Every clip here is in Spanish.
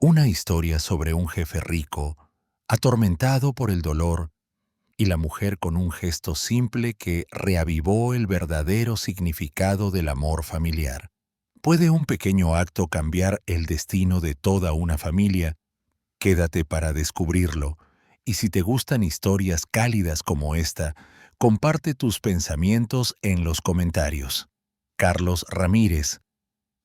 Una historia sobre un jefe rico, atormentado por el dolor, y la mujer con un gesto simple que reavivó el verdadero significado del amor familiar. ¿Puede un pequeño acto cambiar el destino de toda una familia? Quédate para descubrirlo. Y si te gustan historias cálidas como esta, comparte tus pensamientos en los comentarios. Carlos Ramírez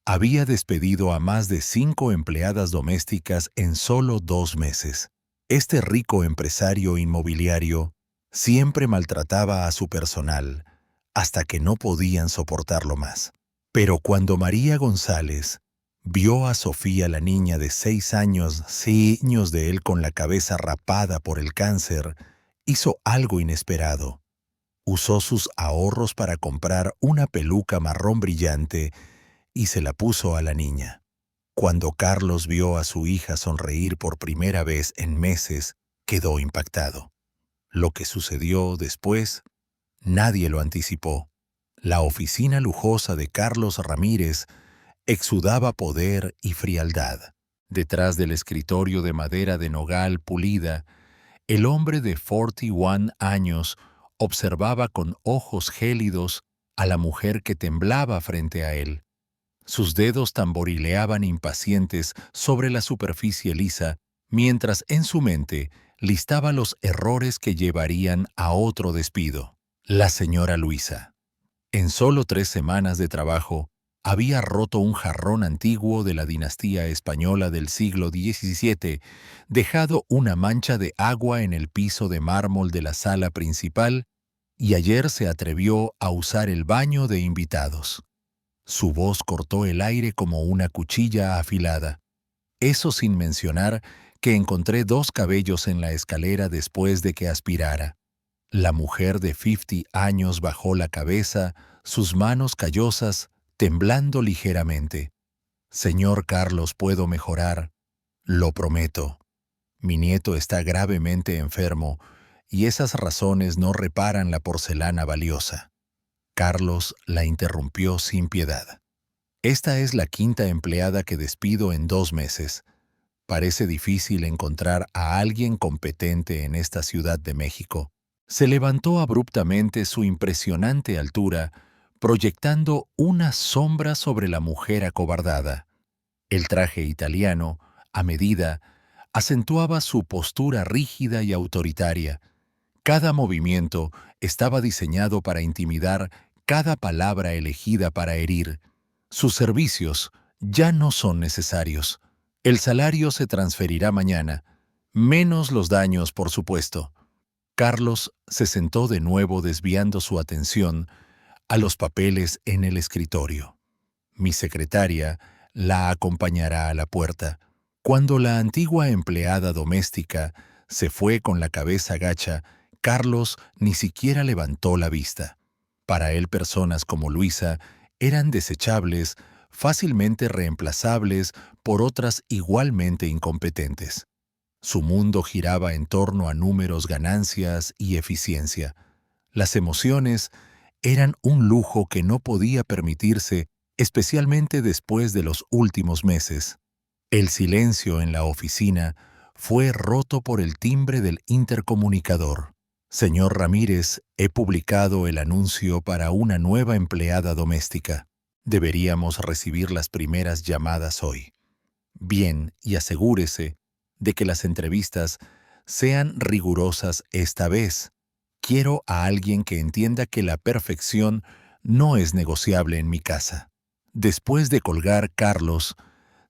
había despedido a más de 5 empleadas domésticas en solo 2 meses. Este rico empresario inmobiliario siempre maltrataba a su personal, hasta que no podían soportarlo más. Pero cuando María González vio a Sofía, la niña de 6 años de él con la cabeza rapada por el cáncer, hizo algo inesperado. Usó sus ahorros para comprar una peluca marrón brillante y se la puso a la niña. Cuando Carlos vio a su hija sonreír por primera vez en meses, quedó impactado. Lo que sucedió después, nadie lo anticipó. La oficina lujosa de Carlos Ramírez exudaba poder y frialdad. Detrás del escritorio de madera de nogal pulida, el hombre de 41 años observaba con ojos gélidos a la mujer que temblaba frente a él. Sus dedos tamborileaban impacientes sobre la superficie lisa, mientras en su mente listaba los errores que llevarían a otro despido. La señora Luisa, en solo 3 semanas de trabajo, había roto un jarrón antiguo de la dinastía española del siglo XVII, dejado una mancha de agua en el piso de mármol de la sala principal, y ayer se atrevió a usar el baño de invitados. Su voz cortó el aire como una cuchilla afilada. Eso sin mencionar que encontré 2 cabellos en la escalera después de que aspirara. La mujer de 50 años bajó la cabeza, sus manos callosas, temblando ligeramente. Señor Carlos, puedo mejorar. Lo prometo. Mi nieto está gravemente enfermo y esas razones no reparan la porcelana valiosa. Carlos la interrumpió sin piedad. Esta es la 5ª empleada que despido en 2 meses. Parece difícil encontrar a alguien competente en esta Ciudad de México. Se levantó abruptamente su impresionante altura, proyectando una sombra sobre la mujer acobardada. El traje italiano, a medida, acentuaba su postura rígida y autoritaria. Cada movimiento estaba diseñado para intimidar, cada palabra elegida para herir. Sus servicios ya no son necesarios. El salario se transferirá mañana, menos los daños, por supuesto. Carlos se sentó de nuevo desviando su atención a los papeles en el escritorio. Mi secretaria la acompañará a la puerta. Cuando la antigua empleada doméstica se fue con la cabeza gacha, Carlos ni siquiera levantó la vista. Para él, personas como Luisa eran desechables, fácilmente reemplazables por otras igualmente incompetentes. Su mundo giraba en torno a números, ganancias y eficiencia. Las emociones eran un lujo que no podía permitirse, especialmente después de los últimos meses. El silencio en la oficina fue roto por el timbre del intercomunicador. Señor Ramírez, he publicado el anuncio para una nueva empleada doméstica. Deberíamos recibir las primeras llamadas hoy. Bien, y asegúrese de que las entrevistas sean rigurosas esta vez. Quiero a alguien que entienda que la perfección no es negociable en mi casa. Después de colgar, Carlos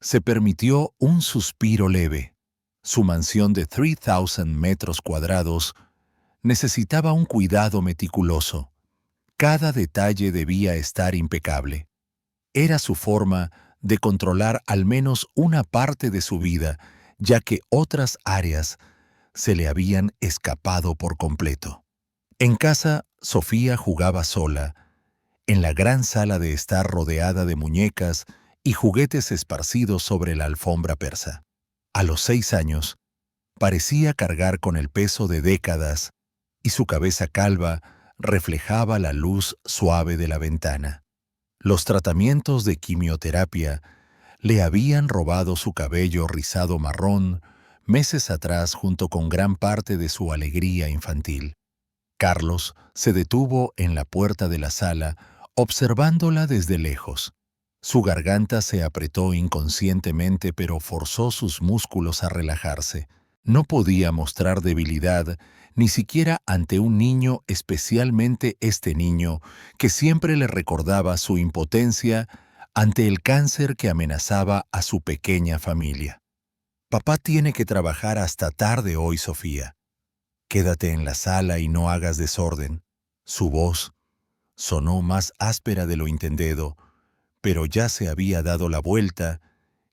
se permitió un suspiro leve. Su mansión de 3,000 metros cuadrados necesitaba un cuidado meticuloso. Cada detalle debía estar impecable. Era su forma de controlar al menos una parte de su vida, ya que otras áreas se le habían escapado por completo. En casa, Sofía jugaba sola, en la gran sala de estar rodeada de muñecas y juguetes esparcidos sobre la alfombra persa. A los 6 años, parecía cargar con el peso de décadas y su cabeza calva reflejaba la luz suave de la ventana. Los tratamientos de quimioterapia Le habían robado su cabello rizado marrón meses atrás junto con gran parte de su alegría infantil. Carlos se detuvo en la puerta de la sala, observándola desde lejos. Su garganta se apretó inconscientemente, pero forzó sus músculos a relajarse. No podía mostrar debilidad, ni siquiera ante un niño, especialmente este niño, que siempre le recordaba su impotencia ante el cáncer que amenazaba a su pequeña familia. Papá tiene que trabajar hasta tarde hoy, Sofía. Quédate en la sala y no hagas desorden. Su voz sonó más áspera de lo entendido, pero ya se había dado la vuelta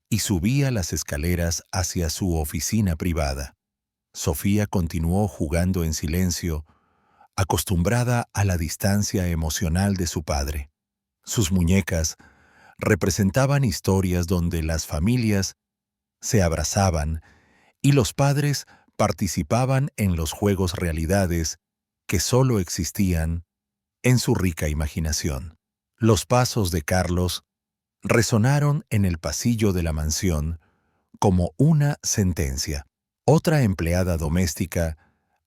y subía las escaleras hacia su oficina privada. Sofía continuó jugando en silencio, acostumbrada a la distancia emocional de su padre. Sus muñecas representaban historias donde las familias se abrazaban y los padres participaban en los juegos realidades que solo existían en su rica imaginación. Los pasos de Carlos resonaron en el pasillo de la mansión como una sentencia. Otra empleada doméstica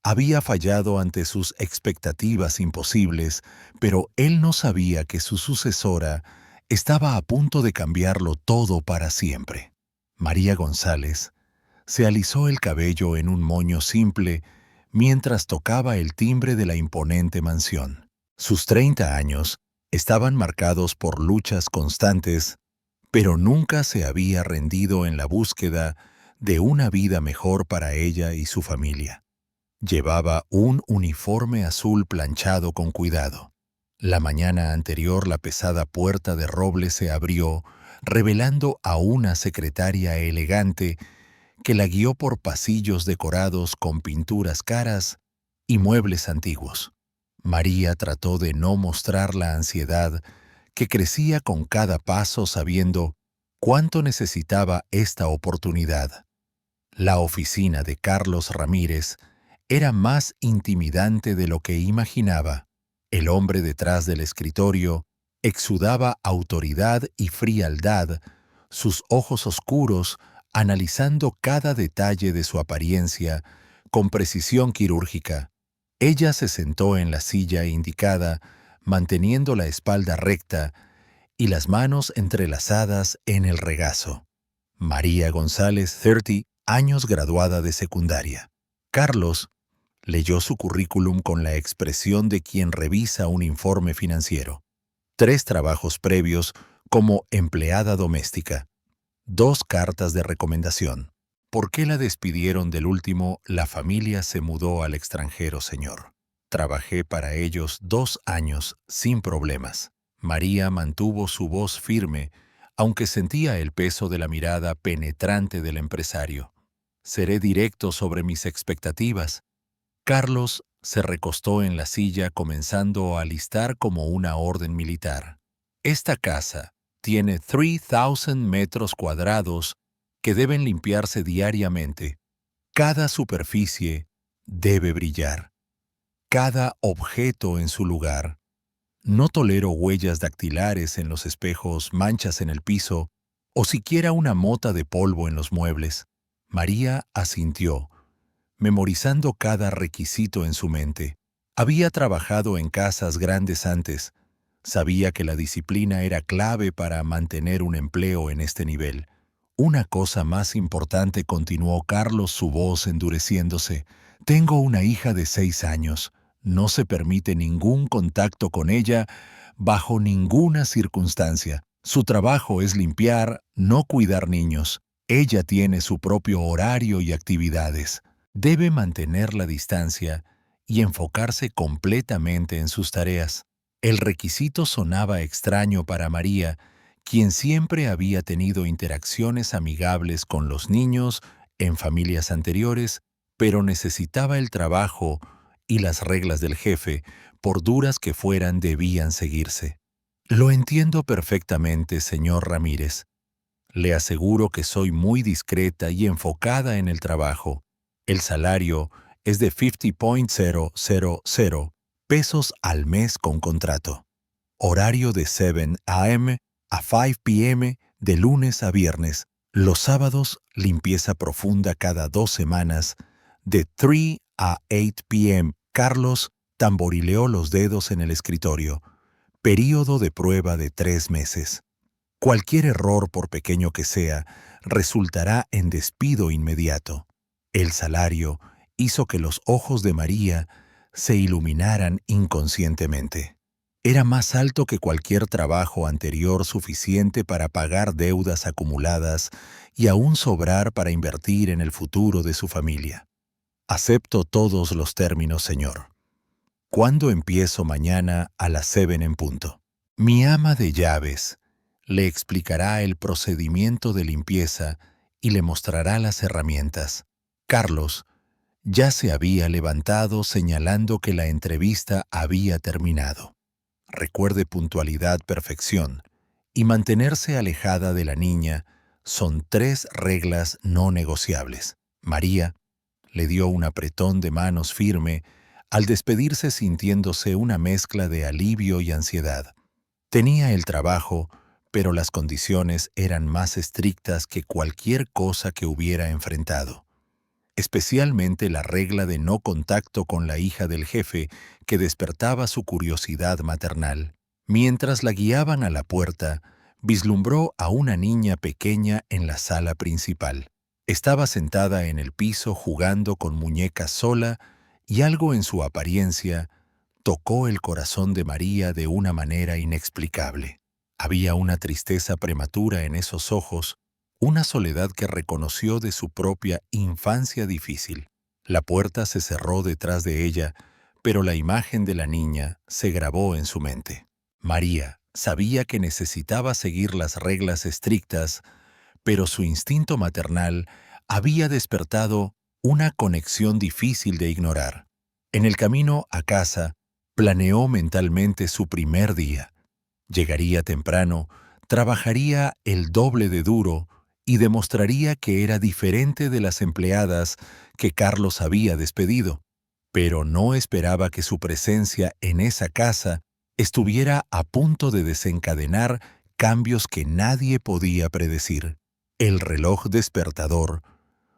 había fallado ante sus expectativas imposibles, pero él no sabía que su sucesora estaba a punto de cambiarlo todo para siempre. María González se alisó el cabello en un moño simple mientras tocaba el timbre de la imponente mansión. Sus 30 años estaban marcados por luchas constantes, pero nunca se había rendido en la búsqueda de una vida mejor para ella y su familia. Llevaba un uniforme azul planchado con cuidado. La mañana anterior la pesada puerta de roble se abrió, revelando a una secretaria elegante que la guió por pasillos decorados con pinturas caras y muebles antiguos. María trató de no mostrar la ansiedad que crecía con cada paso, sabiendo cuánto necesitaba esta oportunidad. La oficina de Carlos Ramírez era más intimidante de lo que imaginaba. El hombre detrás del escritorio exudaba autoridad y frialdad, sus ojos oscuros analizando cada detalle de su apariencia con precisión quirúrgica. Ella se sentó en la silla indicada, manteniendo la espalda recta y las manos entrelazadas en el regazo. María González, 30 años, graduada de secundaria. Carlos leyó su currículum con la expresión de quien revisa un informe financiero. 3 trabajos previos como empleada doméstica. 2 cartas de recomendación. ¿Por qué la despidieron del último? La familia se mudó al extranjero, señor. Trabajé para ellos 2 años sin problemas. María mantuvo su voz firme, aunque sentía el peso de la mirada penetrante del empresario. Seré directo sobre mis expectativas. Carlos se recostó en la silla, comenzando a alistar como una orden militar. Esta casa tiene 3,000 metros cuadrados que deben limpiarse diariamente. Cada superficie debe brillar. Cada objeto en su lugar. No tolero huellas dactilares en los espejos, manchas en el piso o siquiera una mota de polvo en los muebles. María asintió, memorizando cada requisito en su mente. Había trabajado en casas grandes antes. Sabía que la disciplina era clave para mantener un empleo en este nivel. Una cosa más importante, continuó Carlos, su voz endureciéndose. Tengo una hija de 6 años. No se permite ningún contacto con ella bajo ninguna circunstancia. Su trabajo es limpiar, no cuidar niños. Ella tiene su propio horario y actividades. Debe mantener la distancia y enfocarse completamente en sus tareas. El requisito sonaba extraño para María, quien siempre había tenido interacciones amigables con los niños en familias anteriores, pero necesitaba el trabajo y las reglas del jefe, por duras que fueran, debían seguirse. Lo entiendo perfectamente, señor Ramírez. Le aseguro que soy muy discreta y enfocada en el trabajo. El salario es de 50,000 pesos al mes con contrato. Horario de 7 a.m. a 5 p.m. de lunes a viernes. Los sábados, limpieza profunda cada 2 semanas, de 3 a 8 p.m. Carlos tamborileó los dedos en el escritorio. Período de prueba de 3 meses. Cualquier error, por pequeño que sea, resultará en despido inmediato. El salario hizo que los ojos de María se iluminaran inconscientemente. Era más alto que cualquier trabajo anterior, suficiente para pagar deudas acumuladas y aún sobrar para invertir en el futuro de su familia. Acepto todos los términos, señor. ¿Cuándo empiezo? Mañana a las 7 en punto. Mi ama de llaves le explicará el procedimiento de limpieza y le mostrará las herramientas. Carlos ya se había levantado señalando que la entrevista había terminado. Recuerde puntualidad, perfección y mantenerse alejada de la niña son 3 reglas no negociables. María le dio un apretón de manos firme al despedirse, sintiéndose una mezcla de alivio y ansiedad. Tenía el trabajo, pero las condiciones eran más estrictas que cualquier cosa que hubiera enfrentado. Especialmente la regla de no contacto con la hija del jefe, que despertaba su curiosidad maternal. Mientras la guiaban a la puerta, vislumbró a una niña pequeña en la sala principal. Estaba sentada en el piso jugando con muñecas sola, y algo en su apariencia tocó el corazón de María de una manera inexplicable. Había una tristeza prematura en esos ojos, una soledad que reconoció de su propia infancia difícil. La puerta se cerró detrás de ella, pero la imagen de la niña se grabó en su mente. María sabía que necesitaba seguir las reglas estrictas, pero su instinto maternal había despertado una conexión difícil de ignorar. En el camino a casa, planeó mentalmente su primer día. Llegaría temprano, trabajaría el doble de duro y demostraría que era diferente de las empleadas que Carlos había despedido. Pero no esperaba que su presencia en esa casa estuviera a punto de desencadenar cambios que nadie podía predecir. El reloj despertador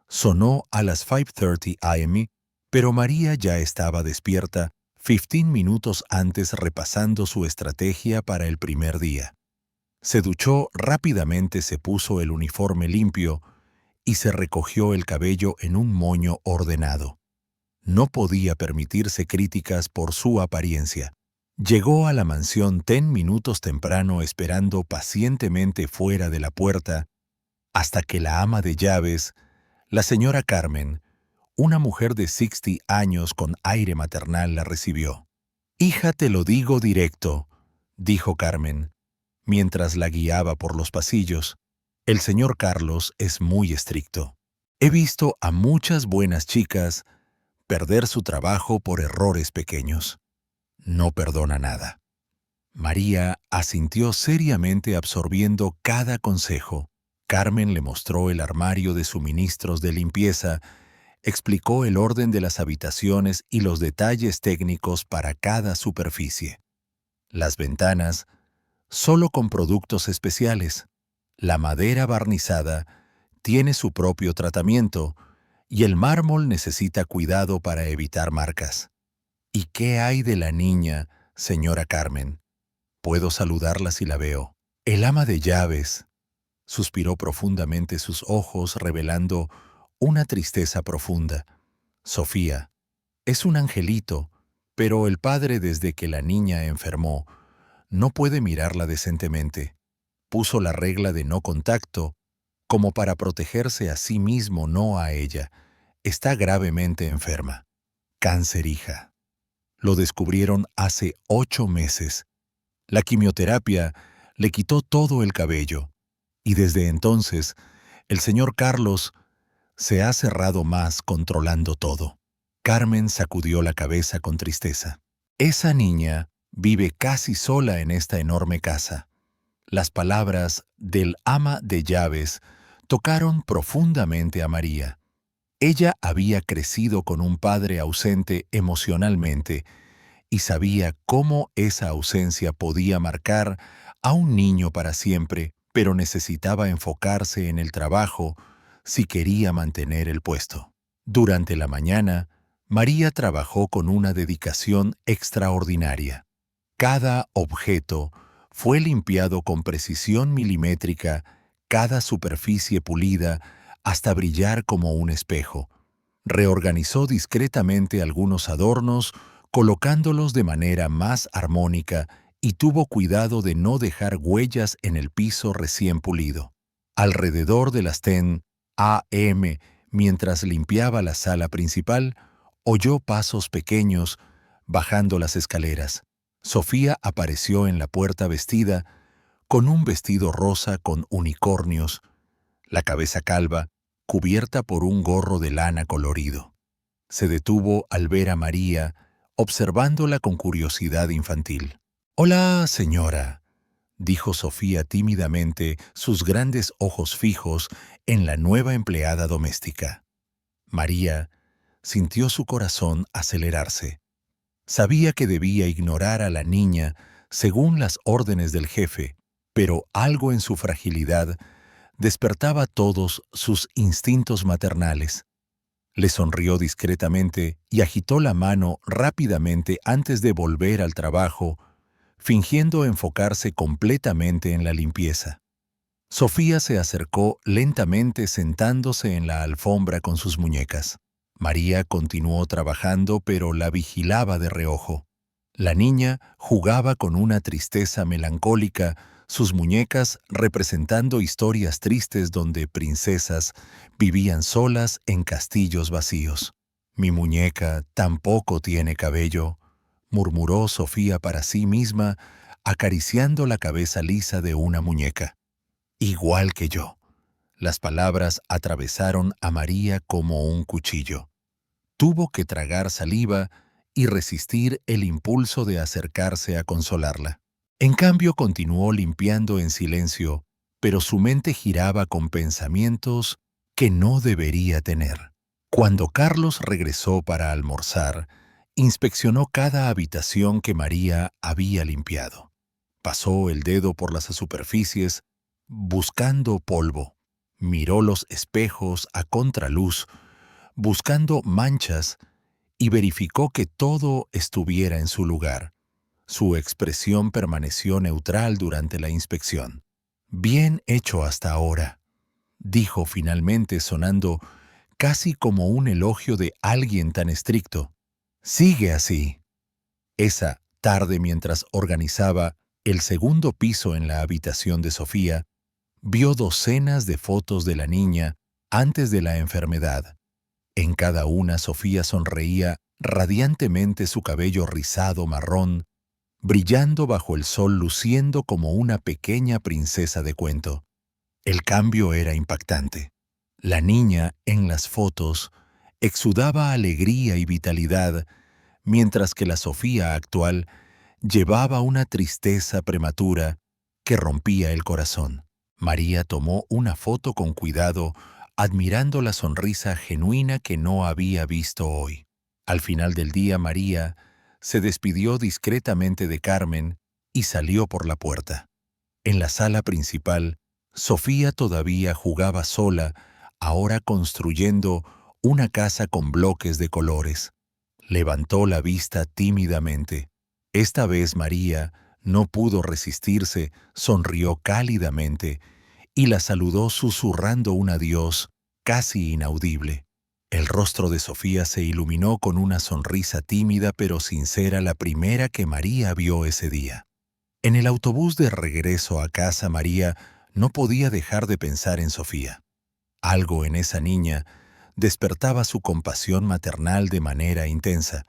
sonó a las 5:30 a.m., pero María ya estaba despierta 15 minutos antes, repasando su estrategia para el primer día. Se duchó rápidamente, se puso el uniforme limpio y se recogió el cabello en un moño ordenado. No podía permitirse críticas por su apariencia. Llegó a la mansión 10 minutos temprano, esperando pacientemente fuera de la puerta hasta que la ama de llaves, la señora Carmen, una mujer de 60 años con aire maternal, la recibió. «Hija, te lo digo directo», dijo Carmen, mientras la guiaba por los pasillos. «El señor Carlos es muy estricto. He visto a muchas buenas chicas perder su trabajo por errores pequeños. No perdona nada». María asintió seriamente, absorbiendo cada consejo. Carmen le mostró el armario de suministros de limpieza, explicó el orden de las habitaciones y los detalles técnicos para cada superficie. Las ventanas, solo con productos especiales. La madera barnizada tiene su propio tratamiento y el mármol necesita cuidado para evitar marcas. ¿Y qué hay de la niña, señora Carmen? Puedo saludarla si la veo. El ama de llaves, suspiró profundamente, sus ojos revelando una tristeza profunda. Sofía, es un angelito, pero el padre, desde que la niña enfermó, no puede mirarla decentemente. Puso la regla de no contacto como para protegerse a sí mismo, no a ella. Está gravemente enferma. Cáncer, hija. Lo descubrieron hace 8 meses. La quimioterapia le quitó todo el cabello, y desde entonces el señor Carlos se ha cerrado más, controlando todo. Carmen sacudió la cabeza con tristeza. Esa niña vive casi sola en esta enorme casa. Las palabras del ama de llaves tocaron profundamente a María. Ella había crecido con un padre ausente emocionalmente y sabía cómo esa ausencia podía marcar a un niño para siempre, pero necesitaba enfocarse en el trabajo si quería mantener el puesto. Durante la mañana, María trabajó con una dedicación extraordinaria. Cada objeto fue limpiado con precisión milimétrica, cada superficie pulida hasta brillar como un espejo. Reorganizó discretamente algunos adornos, colocándolos de manera más armónica y tuvo cuidado de no dejar huellas en el piso recién pulido. Alrededor de las 10 a.m., mientras limpiaba la sala principal, oyó pasos pequeños bajando las escaleras. Sofía apareció en la puerta vestida con un vestido rosa con unicornios, la cabeza calva, cubierta por un gorro de lana colorido. Se detuvo al ver a María, observándola con curiosidad infantil. «Hola, señora», dijo Sofía tímidamente, sus grandes ojos fijos en la nueva empleada doméstica. María sintió su corazón acelerarse. Sabía que debía ignorar a la niña según las órdenes del jefe, pero algo en su fragilidad despertaba todos sus instintos maternales. Le sonrió discretamente y agitó la mano rápidamente antes de volver al trabajo, fingiendo enfocarse completamente en la limpieza. Sofía se acercó lentamente sentándose en la alfombra con sus muñecas. María continuó trabajando, pero la vigilaba de reojo. La niña jugaba con una tristeza melancólica, sus muñecas representando historias tristes donde princesas vivían solas en castillos vacíos. «Mi muñeca tampoco tiene cabello», murmuró Sofía para sí misma, acariciando la cabeza lisa de una muñeca. «Igual que yo». Las palabras atravesaron a María como un cuchillo. Tuvo que tragar saliva y resistir el impulso de acercarse a consolarla. En cambio, continuó limpiando en silencio, pero su mente giraba con pensamientos que no debería tener. Cuando Carlos regresó para almorzar, inspeccionó cada habitación que María había limpiado. Pasó el dedo por las superficies, buscando polvo. Miró los espejos a contraluz, buscando manchas, y verificó que todo estuviera en su lugar. Su expresión permaneció neutral durante la inspección. «Bien hecho hasta ahora», dijo finalmente, sonando casi como un elogio de alguien tan estricto. «Sigue así». Esa tarde, mientras organizaba el segundo piso en la habitación de Sofía, vio docenas de fotos de la niña antes de la enfermedad. En cada una Sofía sonreía radiantemente, su cabello rizado marrón, brillando bajo el sol, luciendo como una pequeña princesa de cuento. El cambio era impactante. La niña, en las fotos, exudaba alegría y vitalidad, mientras que la Sofía actual llevaba una tristeza prematura que rompía el corazón. María tomó una foto con cuidado, admirando la sonrisa genuina que no había visto hoy. Al final del día, María se despidió discretamente de Carmen y salió por la puerta. En la sala principal, Sofía todavía jugaba sola, ahora construyendo una casa con bloques de colores. Levantó la vista tímidamente. Esta vez María no pudo resistirse, sonrió cálidamente y la saludó susurrando un adiós casi inaudible. El rostro de Sofía se iluminó con una sonrisa tímida pero sincera, la primera que María vio ese día. En el autobús de regreso a casa, María no podía dejar de pensar en Sofía. Algo en esa niña despertaba su compasión maternal de manera intensa.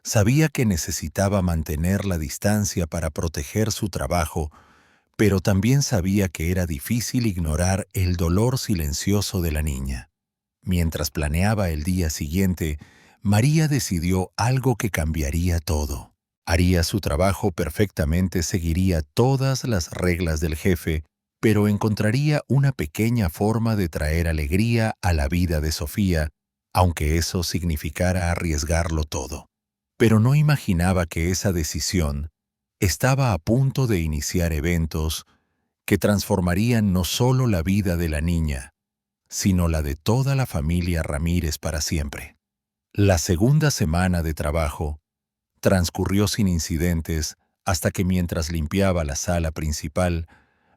Sabía que necesitaba mantener la distancia para proteger su trabajo, pero también sabía que era difícil ignorar el dolor silencioso de la niña. Mientras planeaba el día siguiente, María decidió algo que cambiaría todo. Haría su trabajo perfectamente, seguiría todas las reglas del jefe, pero encontraría una pequeña forma de traer alegría a la vida de Sofía, aunque eso significara arriesgarlo todo. Pero no imaginaba que esa decisión estaba a punto de iniciar eventos que transformarían no solo la vida de la niña, sino la de toda la familia Ramírez para siempre. La segunda semana de trabajo transcurrió sin incidentes hasta que mientras limpiaba la sala principal,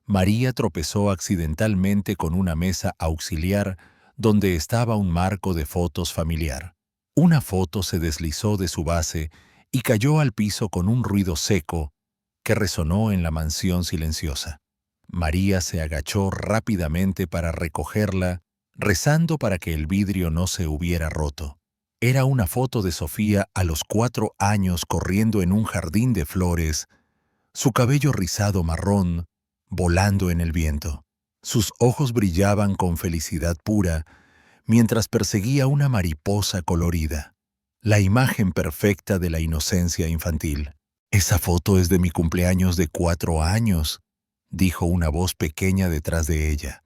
María tropezó accidentalmente con una mesa auxiliar donde estaba un marco de fotos familiar. Una foto se deslizó de su base y cayó al piso con un ruido seco que resonó en la mansión silenciosa. María se agachó rápidamente para recogerla, rezando para que el vidrio no se hubiera roto. Era una foto de Sofía a los 4 años corriendo en un jardín de flores, su cabello rizado marrón, volando en el viento. Sus ojos brillaban con felicidad pura, mientras perseguía una mariposa colorida, la imagen perfecta de la inocencia infantil. «Esa foto es de mi cumpleaños de 4 años», dijo una voz pequeña detrás de ella.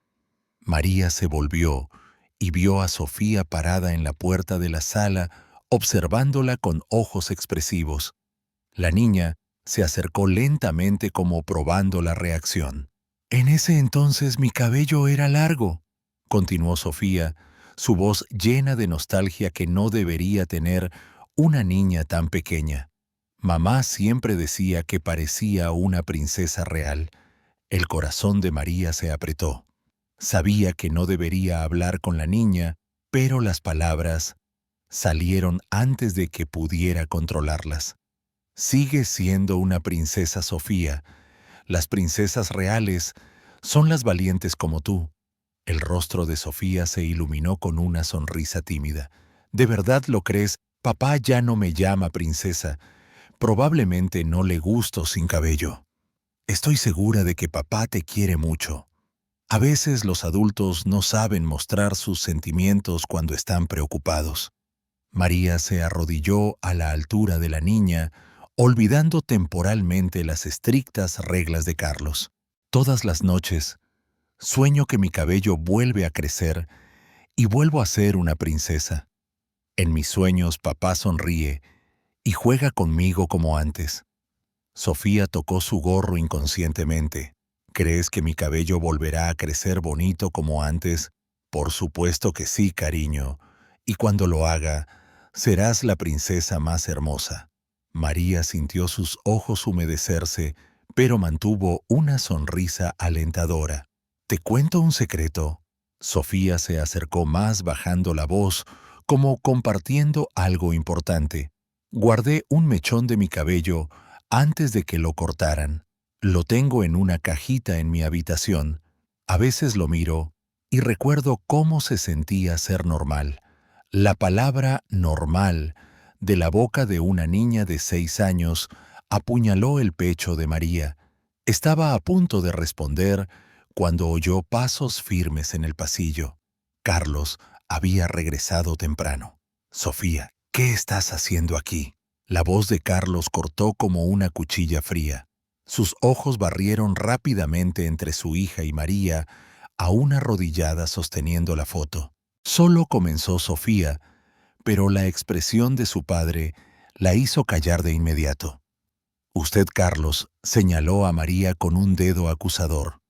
María se volvió y vio a Sofía parada en la puerta de la sala, observándola con ojos expresivos. La niña se acercó lentamente como probando la reacción. «En ese entonces mi cabello era largo», continuó Sofía, su voz llena de nostalgia que no debería tener una niña tan pequeña. Mamá siempre decía que parecía una princesa real. El corazón de María se apretó. Sabía que no debería hablar con la niña, pero las palabras salieron antes de que pudiera controlarlas. «Sigue siendo una princesa, Sofía. Las princesas reales son las valientes como tú». El rostro de Sofía se iluminó con una sonrisa tímida. «¿De verdad lo crees? Papá ya no me llama princesa. Probablemente no le gusto sin cabello. Estoy segura de que papá te quiere mucho. A veces los adultos no saben mostrar sus sentimientos cuando están preocupados». María se arrodilló a la altura de la niña, olvidando temporalmente las estrictas reglas de Carlos. «Todas las noches sueño que mi cabello vuelve a crecer y vuelvo a ser una princesa. En mis sueños papá sonríe y juega conmigo como antes». Sofía tocó su gorro inconscientemente. «¿Crees que mi cabello volverá a crecer bonito como antes?» «Por supuesto que sí, cariño. Y cuando lo haga, serás la princesa más hermosa». María sintió sus ojos humedecerse, pero mantuvo una sonrisa alentadora. «¿Te cuento un secreto?» Sofía se acercó más bajando la voz, como compartiendo algo importante. «Guardé un mechón de mi cabello antes de que lo cortaran. Lo tengo en una cajita en mi habitación. A veces lo miro y recuerdo cómo se sentía ser normal». La palabra «normal» de la boca de una niña de 6 años apuñaló el pecho de María. Estaba a punto de responder cuando oyó pasos firmes en el pasillo. Carlos había regresado temprano. «Sofía, ¿qué estás haciendo aquí?». La voz de Carlos cortó como una cuchilla fría. Sus ojos barrieron rápidamente entre su hija y María, aún arrodillada sosteniendo la foto. Solo comenzó Sofía, pero la expresión de su padre la hizo callar de inmediato. «Usted, Carlos», señaló a María con un dedo acusador.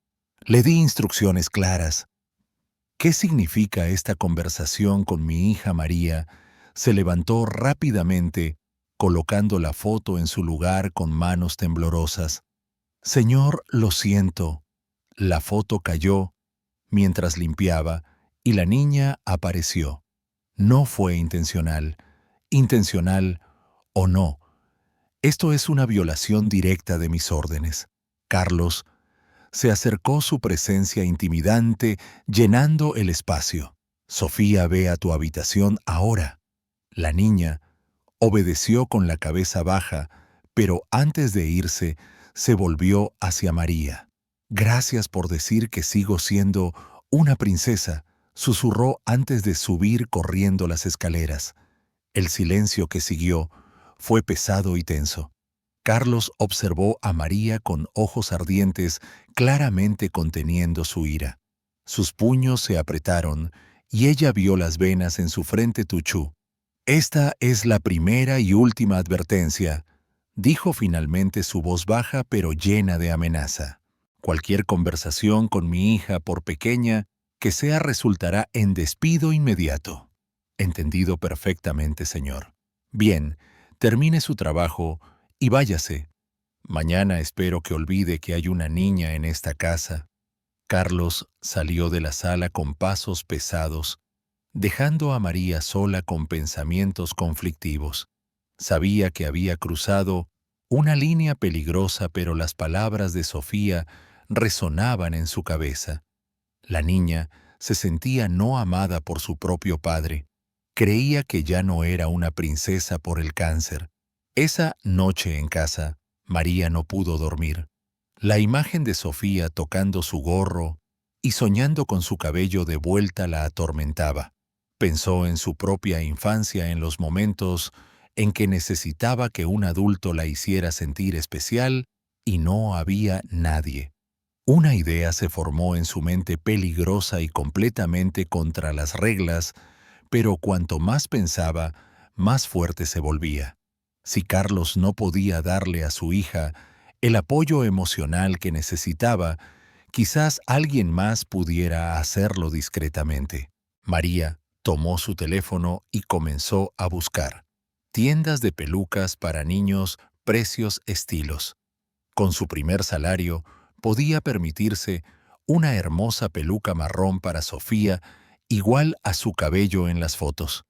«Le di instrucciones claras». «¿Qué significa esta conversación con mi hija María?». Se levantó rápidamente, colocando la foto en su lugar con manos temblorosas. «Señor, lo siento». La foto cayó mientras limpiaba y la niña apareció. No fue intencional. Intencional o no, esto es una violación directa de mis órdenes. Carlos se acercó, su presencia intimidante llenando el espacio. «Sofía, ve a tu habitación ahora». La niña obedeció con la cabeza baja, pero antes de irse, se volvió hacia María. «Gracias por decir que sigo siendo una princesa», susurró antes de subir corriendo las escaleras. El silencio que siguió fue pesado y tenso. Carlos observó a María con ojos ardientes, claramente conteniendo su ira. Sus puños se apretaron y ella vio las venas en su frente tuchú. «Esta es la primera y última advertencia», dijo finalmente, su voz baja pero llena de amenaza. Cualquier conversación con mi hija, por pequeña que sea, resultará en despido inmediato. Entendido perfectamente, señor. Bien, termine su trabajo y váyase. Mañana espero que olvide que hay una niña en esta casa. Carlos salió de la sala con pasos pesados, dejando a María sola con pensamientos conflictivos. Sabía que había cruzado una línea peligrosa, pero las palabras de Sofía resonaban en su cabeza. La niña se sentía no amada por su propio padre. Creía que ya no era una princesa por el cáncer. Esa noche en casa, María no pudo dormir. La imagen de Sofía tocando su gorro y soñando con su cabello de vuelta la atormentaba. Pensó en su propia infancia, en los momentos en que necesitaba que un adulto la hiciera sentir especial y no había nadie. Una idea se formó en su mente, peligrosa y completamente contra las reglas, pero cuanto más pensaba, más fuerte se volvía. Si Carlos no podía darle a su hija el apoyo emocional que necesitaba, quizás alguien más pudiera hacerlo discretamente. María tomó su teléfono y comenzó a buscar tiendas de pelucas para niños, precios, estilos. Con su primer salario, podía permitirse una hermosa peluca marrón para Sofía, igual a su cabello en las fotos.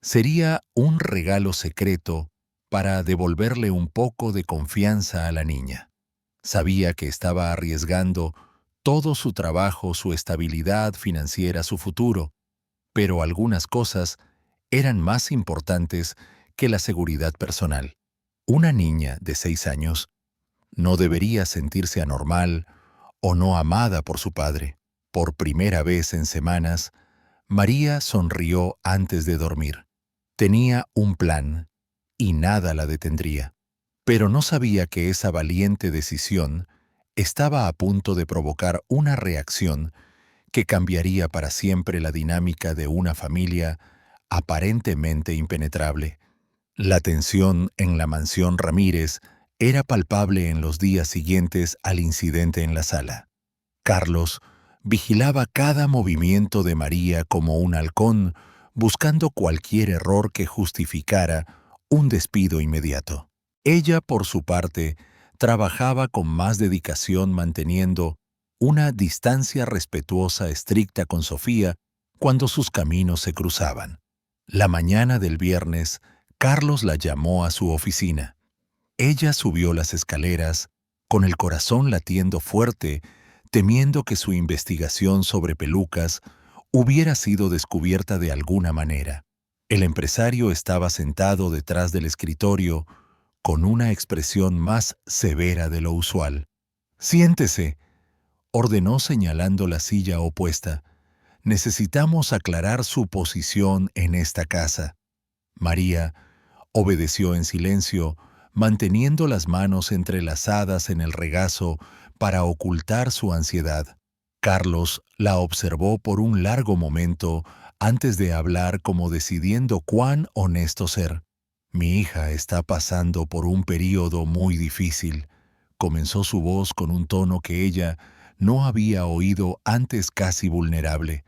Sería un regalo secreto para devolverle un poco de confianza a la niña. Sabía que estaba arriesgando todo su trabajo, su estabilidad financiera, su futuro, pero algunas cosas eran más importantes que la seguridad personal. Una niña de 6 años no debería sentirse anormal o no amada por su padre. Por primera vez en semanas, María sonrió antes de dormir. Tenía un plan y nada la detendría. Pero no sabía que esa valiente decisión estaba a punto de provocar una reacción que cambiaría para siempre la dinámica de una familia aparentemente impenetrable. La tensión en la mansión Ramírez era palpable en los días siguientes al incidente en la sala. Carlos vigilaba cada movimiento de María como un halcón, buscando cualquier error que justificara un despido inmediato. Ella, por su parte, trabajaba con más dedicación, manteniendo una distancia respetuosa estricta con Sofía cuando sus caminos se cruzaban. La mañana del viernes, Carlos la llamó a su oficina. Ella subió las escaleras, con el corazón latiendo fuerte, temiendo que su investigación sobre pelucas hubiera sido descubierta de alguna manera. El empresario estaba sentado detrás del escritorio, con una expresión más severa de lo usual. «Siéntese», ordenó señalando la silla opuesta. «Necesitamos aclarar su posición en esta casa». María obedeció en silencio, manteniendo las manos entrelazadas en el regazo para ocultar su ansiedad. Carlos la observó por un largo momento antes de hablar, como decidiendo cuán honesto ser. «Mi hija está pasando por un período muy difícil», comenzó su voz con un tono que ella no había oído antes, casi vulnerable.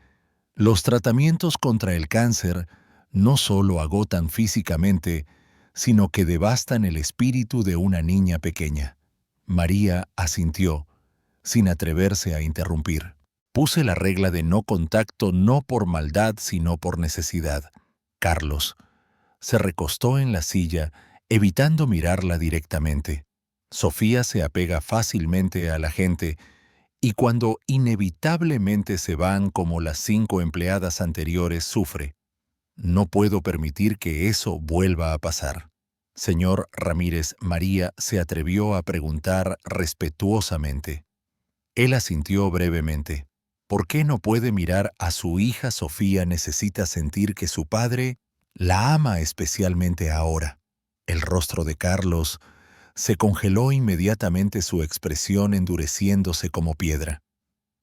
«Los tratamientos contra el cáncer no solo agotan físicamente, sino que devastan el espíritu de una niña pequeña». María asintió, sin atreverse a interrumpir. «Puse la regla de no contacto no por maldad, sino por necesidad». Carlos se recostó en la silla, evitando mirarla directamente. Sofía se apega fácilmente a la gente, y cuando inevitablemente se van como las 5 empleadas anteriores, sufre. «No puedo permitir que eso vuelva a pasar». «Señor Ramírez», María se atrevió a preguntar respetuosamente. Él asintió brevemente. «¿Por qué no puede mirar a su hija Sofía? Necesita sentir que su padre la ama especialmente ahora». El rostro de Carlos se congeló inmediatamente, su expresión endureciéndose como piedra.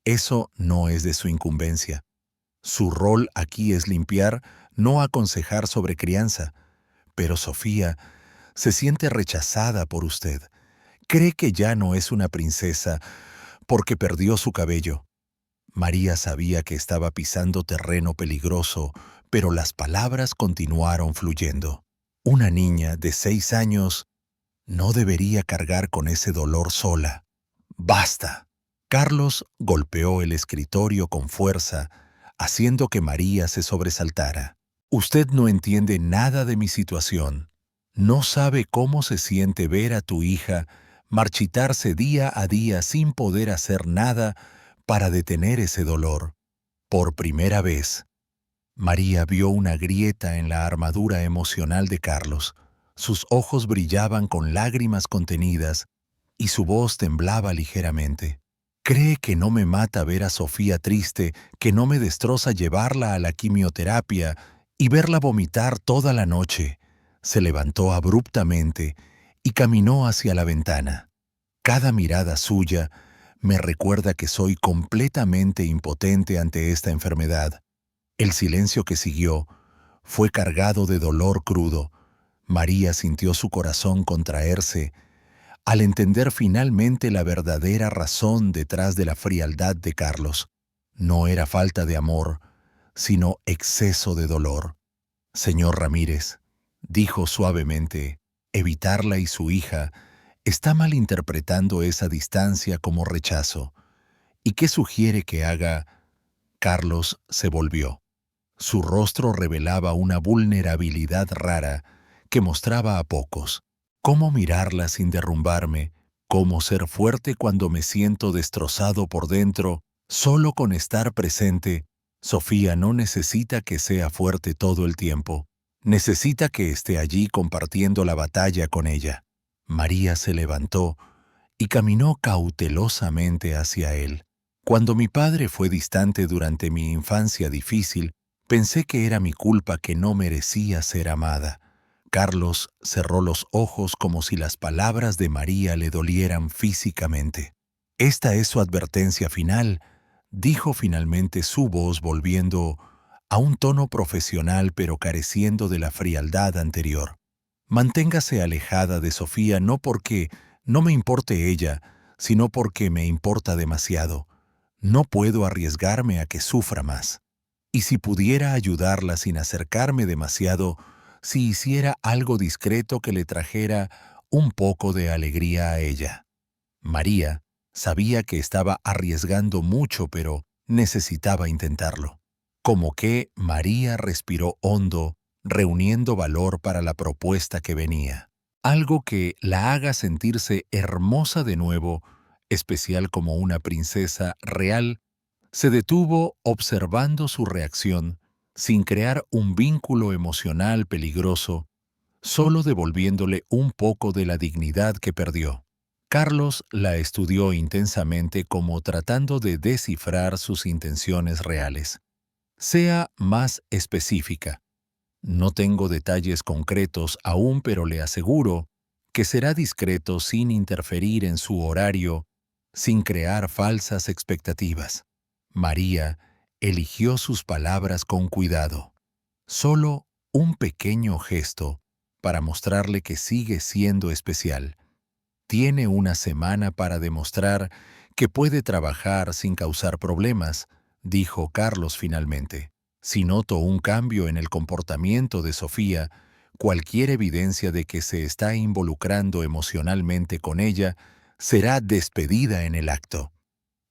«Eso no es de su incumbencia. Su rol aquí es limpiar, no aconsejar sobre crianza. Pero Sofía se siente rechazada por usted. Cree que ya no es una princesa. porque perdió su cabello. María sabía que estaba pisando terreno peligroso, pero las palabras continuaron fluyendo. Una niña de 6 años no debería cargar con ese dolor sola. ¡Basta! Carlos golpeó el escritorio con fuerza, haciendo que María se sobresaltara. Usted no entiende nada de mi situación. No sabe cómo se siente ver a tu hija marchitarse día a día sin poder hacer nada para detener ese dolor. Por primera vez, María vio una grieta en la armadura emocional de Carlos. Sus ojos brillaban con lágrimas contenidas y su voz temblaba ligeramente. ¿Cree que no me mata ver a Sofía triste, que no me destroza llevarla a la quimioterapia y verla vomitar toda la noche? Se levantó abruptamente y caminó hacia la ventana. Cada mirada suya me recuerda que soy completamente impotente ante esta enfermedad. El silencio que siguió fue cargado de dolor crudo. María sintió su corazón contraerse al entender finalmente la verdadera razón detrás de la frialdad de Carlos. No era falta de amor, sino exceso de dolor. Señor Ramírez, dijo suavemente, evitarla y su hija está malinterpretando esa distancia como rechazo. ¿Y qué sugiere que haga? Carlos se volvió. Su rostro revelaba una vulnerabilidad rara que mostraba a pocos. ¿Cómo mirarla sin derrumbarme? ¿Cómo ser fuerte cuando me siento destrozado por dentro? Solo con estar presente. Sofía no necesita que sea fuerte todo el tiempo. Necesita que esté allí compartiendo la batalla con ella. María se levantó y caminó cautelosamente hacia él. Cuando mi padre fue distante durante mi infancia difícil, pensé que era mi culpa, que no merecía ser amada. Carlos cerró los ojos como si las palabras de María le dolieran físicamente. «Esta es su advertencia final», dijo finalmente, su voz volviendo a un tono profesional pero careciendo de la frialdad anterior. «Manténgase alejada de Sofía, no porque no me importe ella, sino porque me importa demasiado. No puedo arriesgarme a que sufra más. Y si pudiera ayudarla sin acercarme demasiado, si hiciera algo discreto que le trajera un poco de alegría a ella». María sabía que estaba arriesgando mucho, pero necesitaba intentarlo. Como que María respiró hondo, reuniendo valor para la propuesta que venía. Algo que la haga sentirse hermosa de nuevo, especial como una princesa real. Se detuvo observando su reacción, sin crear un vínculo emocional peligroso, solo devolviéndole un poco de la dignidad que perdió. Carlos la estudió intensamente, como tratando de descifrar sus intenciones reales. Sea más específica. No tengo detalles concretos aún, pero le aseguro que será discreto sin interferir en su horario, sin crear falsas expectativas. María eligió sus palabras con cuidado. Solo un pequeño gesto para mostrarle que sigue siendo especial. Tiene una semana para demostrar que puede trabajar sin causar problemas, dijo Carlos finalmente. Si noto un cambio en el comportamiento de Sofía, cualquier evidencia de que se está involucrando emocionalmente con ella, será despedida en el acto.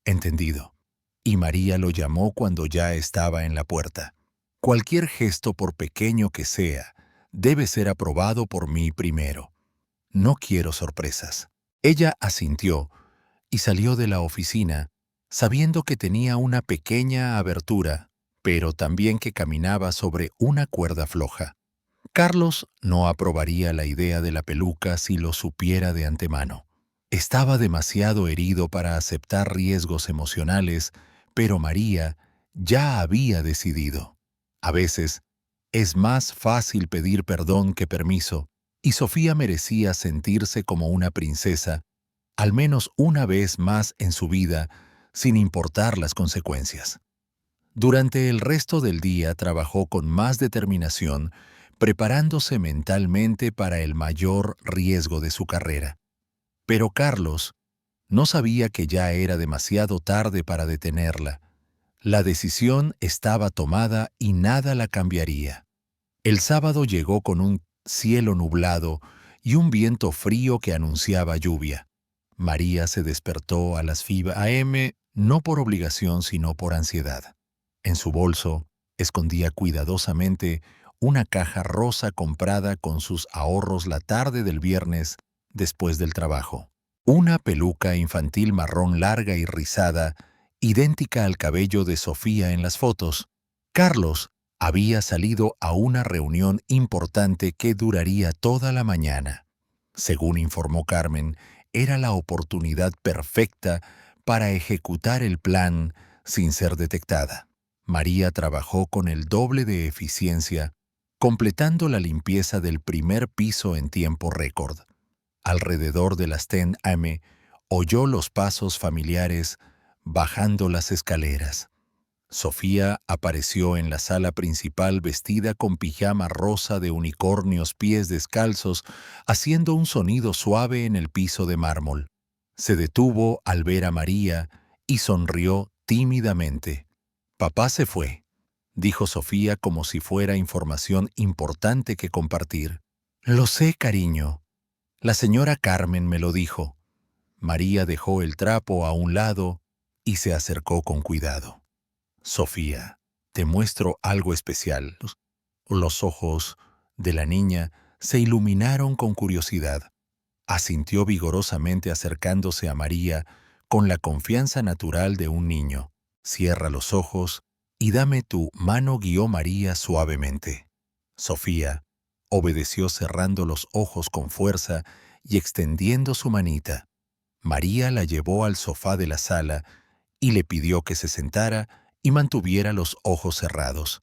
Entendido. Y María lo llamó cuando ya estaba en la puerta. Cualquier gesto, por pequeño que sea, debe ser aprobado por mí primero. No quiero sorpresas. Ella asintió y salió de la oficina, sabiendo que tenía una pequeña abertura, pero también que caminaba sobre una cuerda floja. Carlos no aprobaría la idea de la peluca si lo supiera de antemano. Estaba demasiado herido para aceptar riesgos emocionales, pero María ya había decidido. A veces, es más fácil pedir perdón que permiso, y Sofía merecía sentirse como una princesa, al menos una vez más en su vida, sin importar las consecuencias. Durante el resto del día trabajó con más determinación, preparándose mentalmente para el mayor riesgo de su carrera. Pero Carlos No sabía que ya era demasiado tarde para detenerla. La decisión estaba tomada y nada la cambiaría. El sábado llegó con un cielo nublado y un viento frío que anunciaba lluvia. María se despertó a las 5 a.m. no por obligación sino por ansiedad. En su bolso escondía cuidadosamente una caja rosa comprada con sus ahorros la tarde del viernes después del trabajo. Una peluca infantil marrón larga y rizada, idéntica al cabello de Sofía en las fotos. Carlos había salido a una reunión importante que duraría toda la mañana. Según informó Carmen, era la oportunidad perfecta para ejecutar el plan sin ser detectada. María trabajó con el doble de eficiencia, completando la limpieza del primer piso en tiempo récord. Alrededor de las 10 a.m. oyó los pasos familiares bajando las escaleras. Sofía apareció en la sala principal vestida con pijama rosa de unicornios, pies descalzos, haciendo un sonido suave en el piso de mármol. Se detuvo al ver a María y sonrió tímidamente. «Papá se fue», dijo Sofía como si fuera información importante que compartir. «Lo sé, cariño. La señora Carmen me lo dijo». María dejó el trapo a un lado y se acercó con cuidado. «Sofía, te muestro algo especial». Los ojos de la niña se iluminaron con curiosidad. Asintió vigorosamente acercándose a María con la confianza natural de un niño. «Cierra los ojos y dame tu mano», guió María suavemente. Sofía obedeció cerrando los ojos con fuerza y extendiendo su manita. María la llevó al sofá de la sala y le pidió que se sentara y mantuviera los ojos cerrados.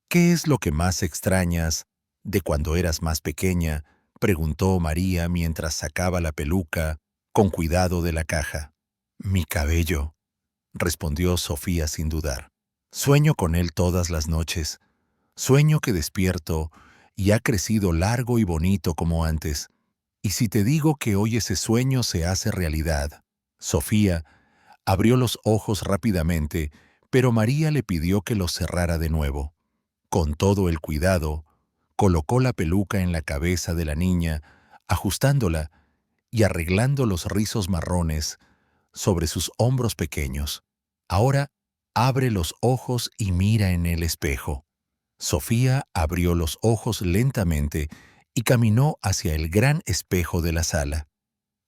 «¿Qué es lo que más extrañas de cuando eras más pequeña?», preguntó María mientras sacaba la peluca con cuidado de la caja. «Mi cabello», respondió Sofía sin dudar. «Sueño con él todas las noches. Sueño que despierto y ha crecido largo y bonito como antes. Y si te digo que hoy ese sueño se hace realidad». Sofía abrió los ojos rápidamente, pero María le pidió que los cerrara de nuevo. Con todo el cuidado, colocó la peluca en la cabeza de la niña, ajustándola y arreglando los rizos marrones sobre sus hombros pequeños. «Ahora abre los ojos y mira en el espejo». Sofía abrió los ojos lentamente y caminó hacia el gran espejo de la sala.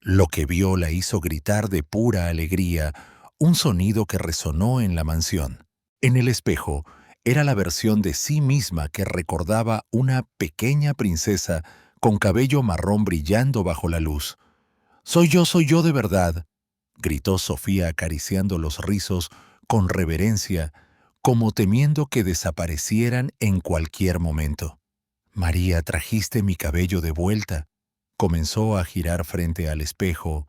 Lo que vio la hizo gritar de pura alegría, un sonido que resonó en la mansión. En el espejo era la versión de sí misma que recordaba una pequeña princesa con cabello marrón brillando bajo la luz. soy yo de verdad», gritó Sofía acariciando los rizos con reverencia, como temiendo que desaparecieran en cualquier momento. «María, trajiste mi cabello de vuelta». Comenzó a girar frente al espejo,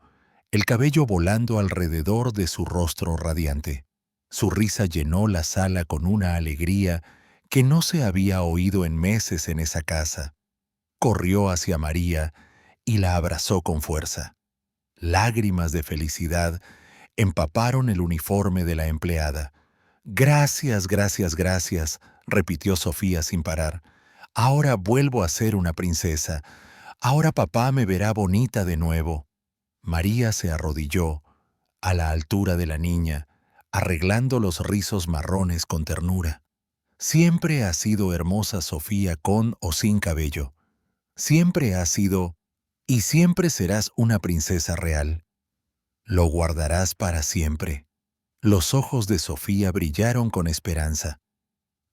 el cabello volando alrededor de su rostro radiante. Su risa llenó la sala con una alegría que no se había oído en meses en esa casa. Corrió hacia María y la abrazó con fuerza. Lágrimas de felicidad empaparon el uniforme de la empleada. «Gracias, gracias, gracias», repitió Sofía sin parar. «Ahora vuelvo a ser una princesa. Ahora papá me verá bonita de nuevo». María se arrodilló a la altura de la niña, arreglando los rizos marrones con ternura. «Siempre has sido hermosa, Sofía, con o sin cabello. Siempre has sido y siempre serás una princesa real. Lo guardarás para siempre». Los ojos de Sofía brillaron con esperanza.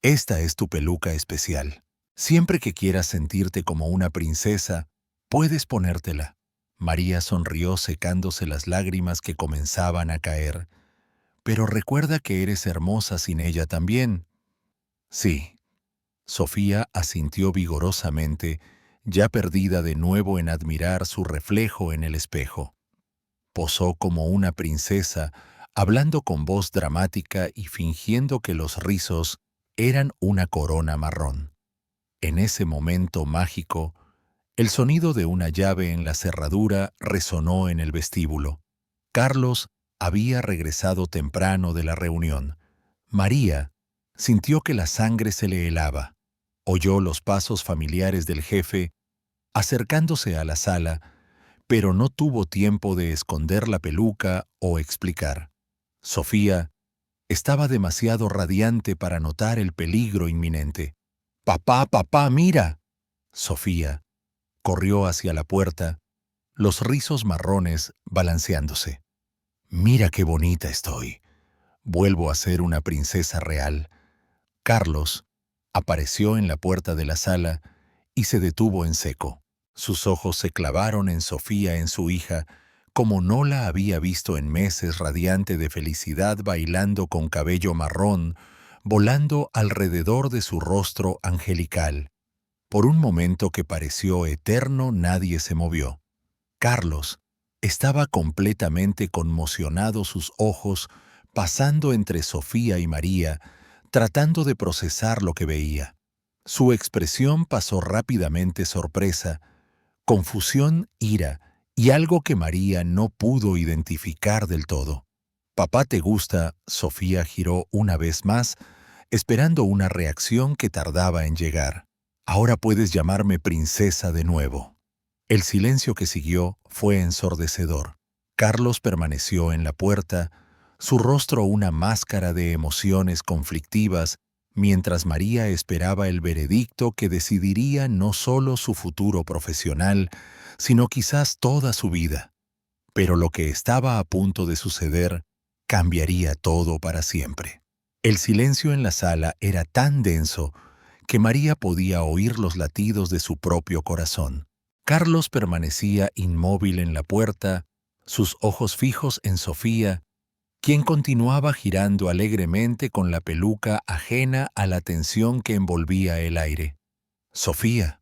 «Esta es tu peluca especial. Siempre que quieras sentirte como una princesa, puedes ponértela». María sonrió secándose las lágrimas que comenzaban a caer. «Pero recuerda que eres hermosa sin ella también». «Sí». Sofía asintió vigorosamente, ya perdida de nuevo en admirar su reflejo en el espejo. Posó como una princesa, hablando con voz dramática y fingiendo que los rizos eran una corona marrón. En ese momento mágico, el sonido de una llave en la cerradura resonó en el vestíbulo. Carlos había regresado temprano de la reunión. María sintió que la sangre se le helaba. Oyó los pasos familiares del jefe acercándose a la sala, pero no tuvo tiempo de esconder la peluca o explicar. Sofía estaba demasiado radiante para notar el peligro inminente. «¡Papá, papá, mira!». Sofía corrió hacia la puerta, los rizos marrones balanceándose. «Mira qué bonita estoy. Vuelvo a ser una princesa real». Carlos apareció en la puerta de la sala y se detuvo en seco. Sus ojos se clavaron en Sofía, en su hija, como no la había visto en meses, radiante de felicidad, bailando con cabello marrón, volando alrededor de su rostro angelical. Por un momento que pareció eterno, nadie se movió. Carlos estaba completamente conmocionado, sus ojos pasando entre Sofía y María, tratando de procesar lo que veía. Su expresión pasó rápidamente sorpresa, confusión, ira y algo que María no pudo identificar del todo. «¿Papá te gusta?». Sofía giró una vez más, esperando una reacción que tardaba en llegar. «Ahora puedes llamarme princesa de nuevo». El silencio que siguió fue ensordecedor. Carlos permaneció en la puerta, su rostro una máscara de emociones conflictivas, mientras María esperaba el veredicto que decidiría no solo su futuro profesional, sino quizás toda su vida. Pero lo que estaba a punto de suceder cambiaría todo para siempre. El silencio en la sala era tan denso que María podía oír los latidos de su propio corazón. Carlos permanecía inmóvil en la puerta, sus ojos fijos en Sofía, quien continuaba girando alegremente con la peluca ajena a la tensión que envolvía el aire. «Sofía».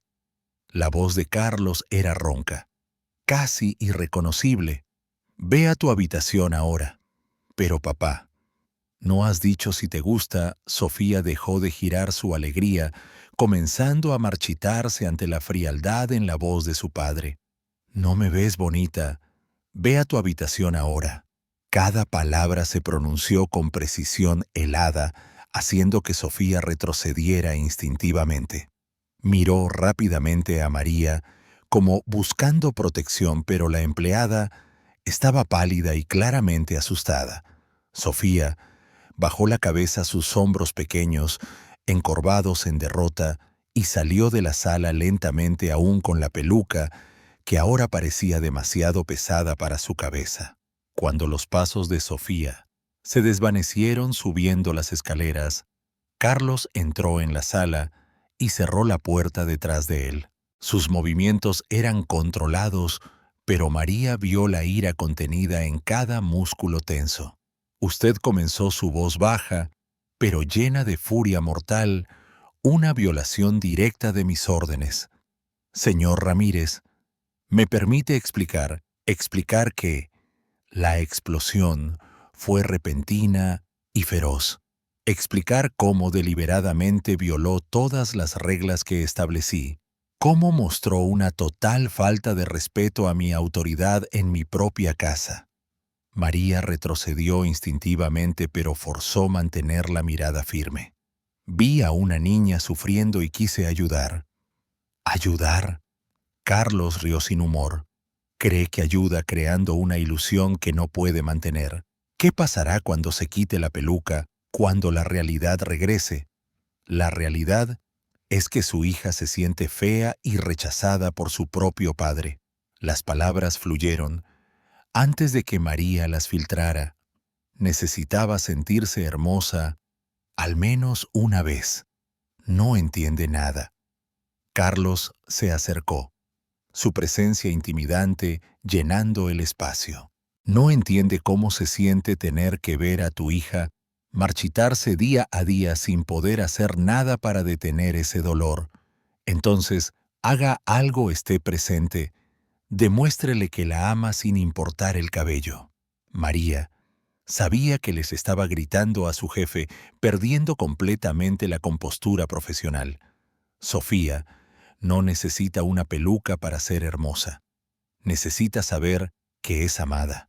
La voz de Carlos era ronca, casi irreconocible. «Ve a tu habitación ahora». «Pero papá, ¿no has dicho si te gusta?». Sofía dejó de girar su alegría, comenzando a marchitarse ante la frialdad en la voz de su padre. «¿No me ves bonita? Ve a tu habitación ahora». Cada palabra se pronunció con precisión helada, haciendo que Sofía retrocediera instintivamente. Miró rápidamente a María, como buscando protección, pero la empleada estaba pálida y claramente asustada. Sofía bajó la cabeza a sus hombros pequeños, encorvados en derrota, y salió de la sala lentamente, aún con la peluca, que ahora parecía demasiado pesada para su cabeza. Cuando los pasos de Sofía se desvanecieron subiendo las escaleras, Carlos entró en la sala y cerró la puerta detrás de él. Sus movimientos eran controlados, pero María vio la ira contenida en cada músculo tenso. «Usted», comenzó su voz baja, pero llena de furia mortal, «una violación directa de mis órdenes. Señor Ramírez, ¿me permite explicar que la explosión fue repentina y feroz? Explicar cómo deliberadamente violó todas las reglas que establecí, cómo mostró una total falta de respeto a mi autoridad en mi propia casa». María retrocedió instintivamente, pero forzó mantener la mirada firme. «Vi a una niña sufriendo y quise ayudar». «¿Ayudar?». Carlos rió sin humor. «Cree que ayuda creando una ilusión que no puede mantener. ¿Qué pasará cuando se quite la peluca, cuando la realidad regrese? La realidad es que su hija se siente fea y rechazada por su propio padre». Las palabras fluyeron antes de que María las filtrara. Necesitaba sentirse hermosa al menos una vez. «No entiende nada». Carlos se acercó, su presencia intimidante llenando el espacio. «No entiende cómo se siente tener que ver a tu hija marchitarse día a día sin poder hacer nada para detener ese dolor. Entonces, haga algo, esté presente. Demuéstrele que la ama sin importar el cabello». María sabía que les estaba gritando a su jefe, perdiendo completamente la compostura profesional. Sofía no necesita una peluca para ser hermosa. Necesita saber que es amada.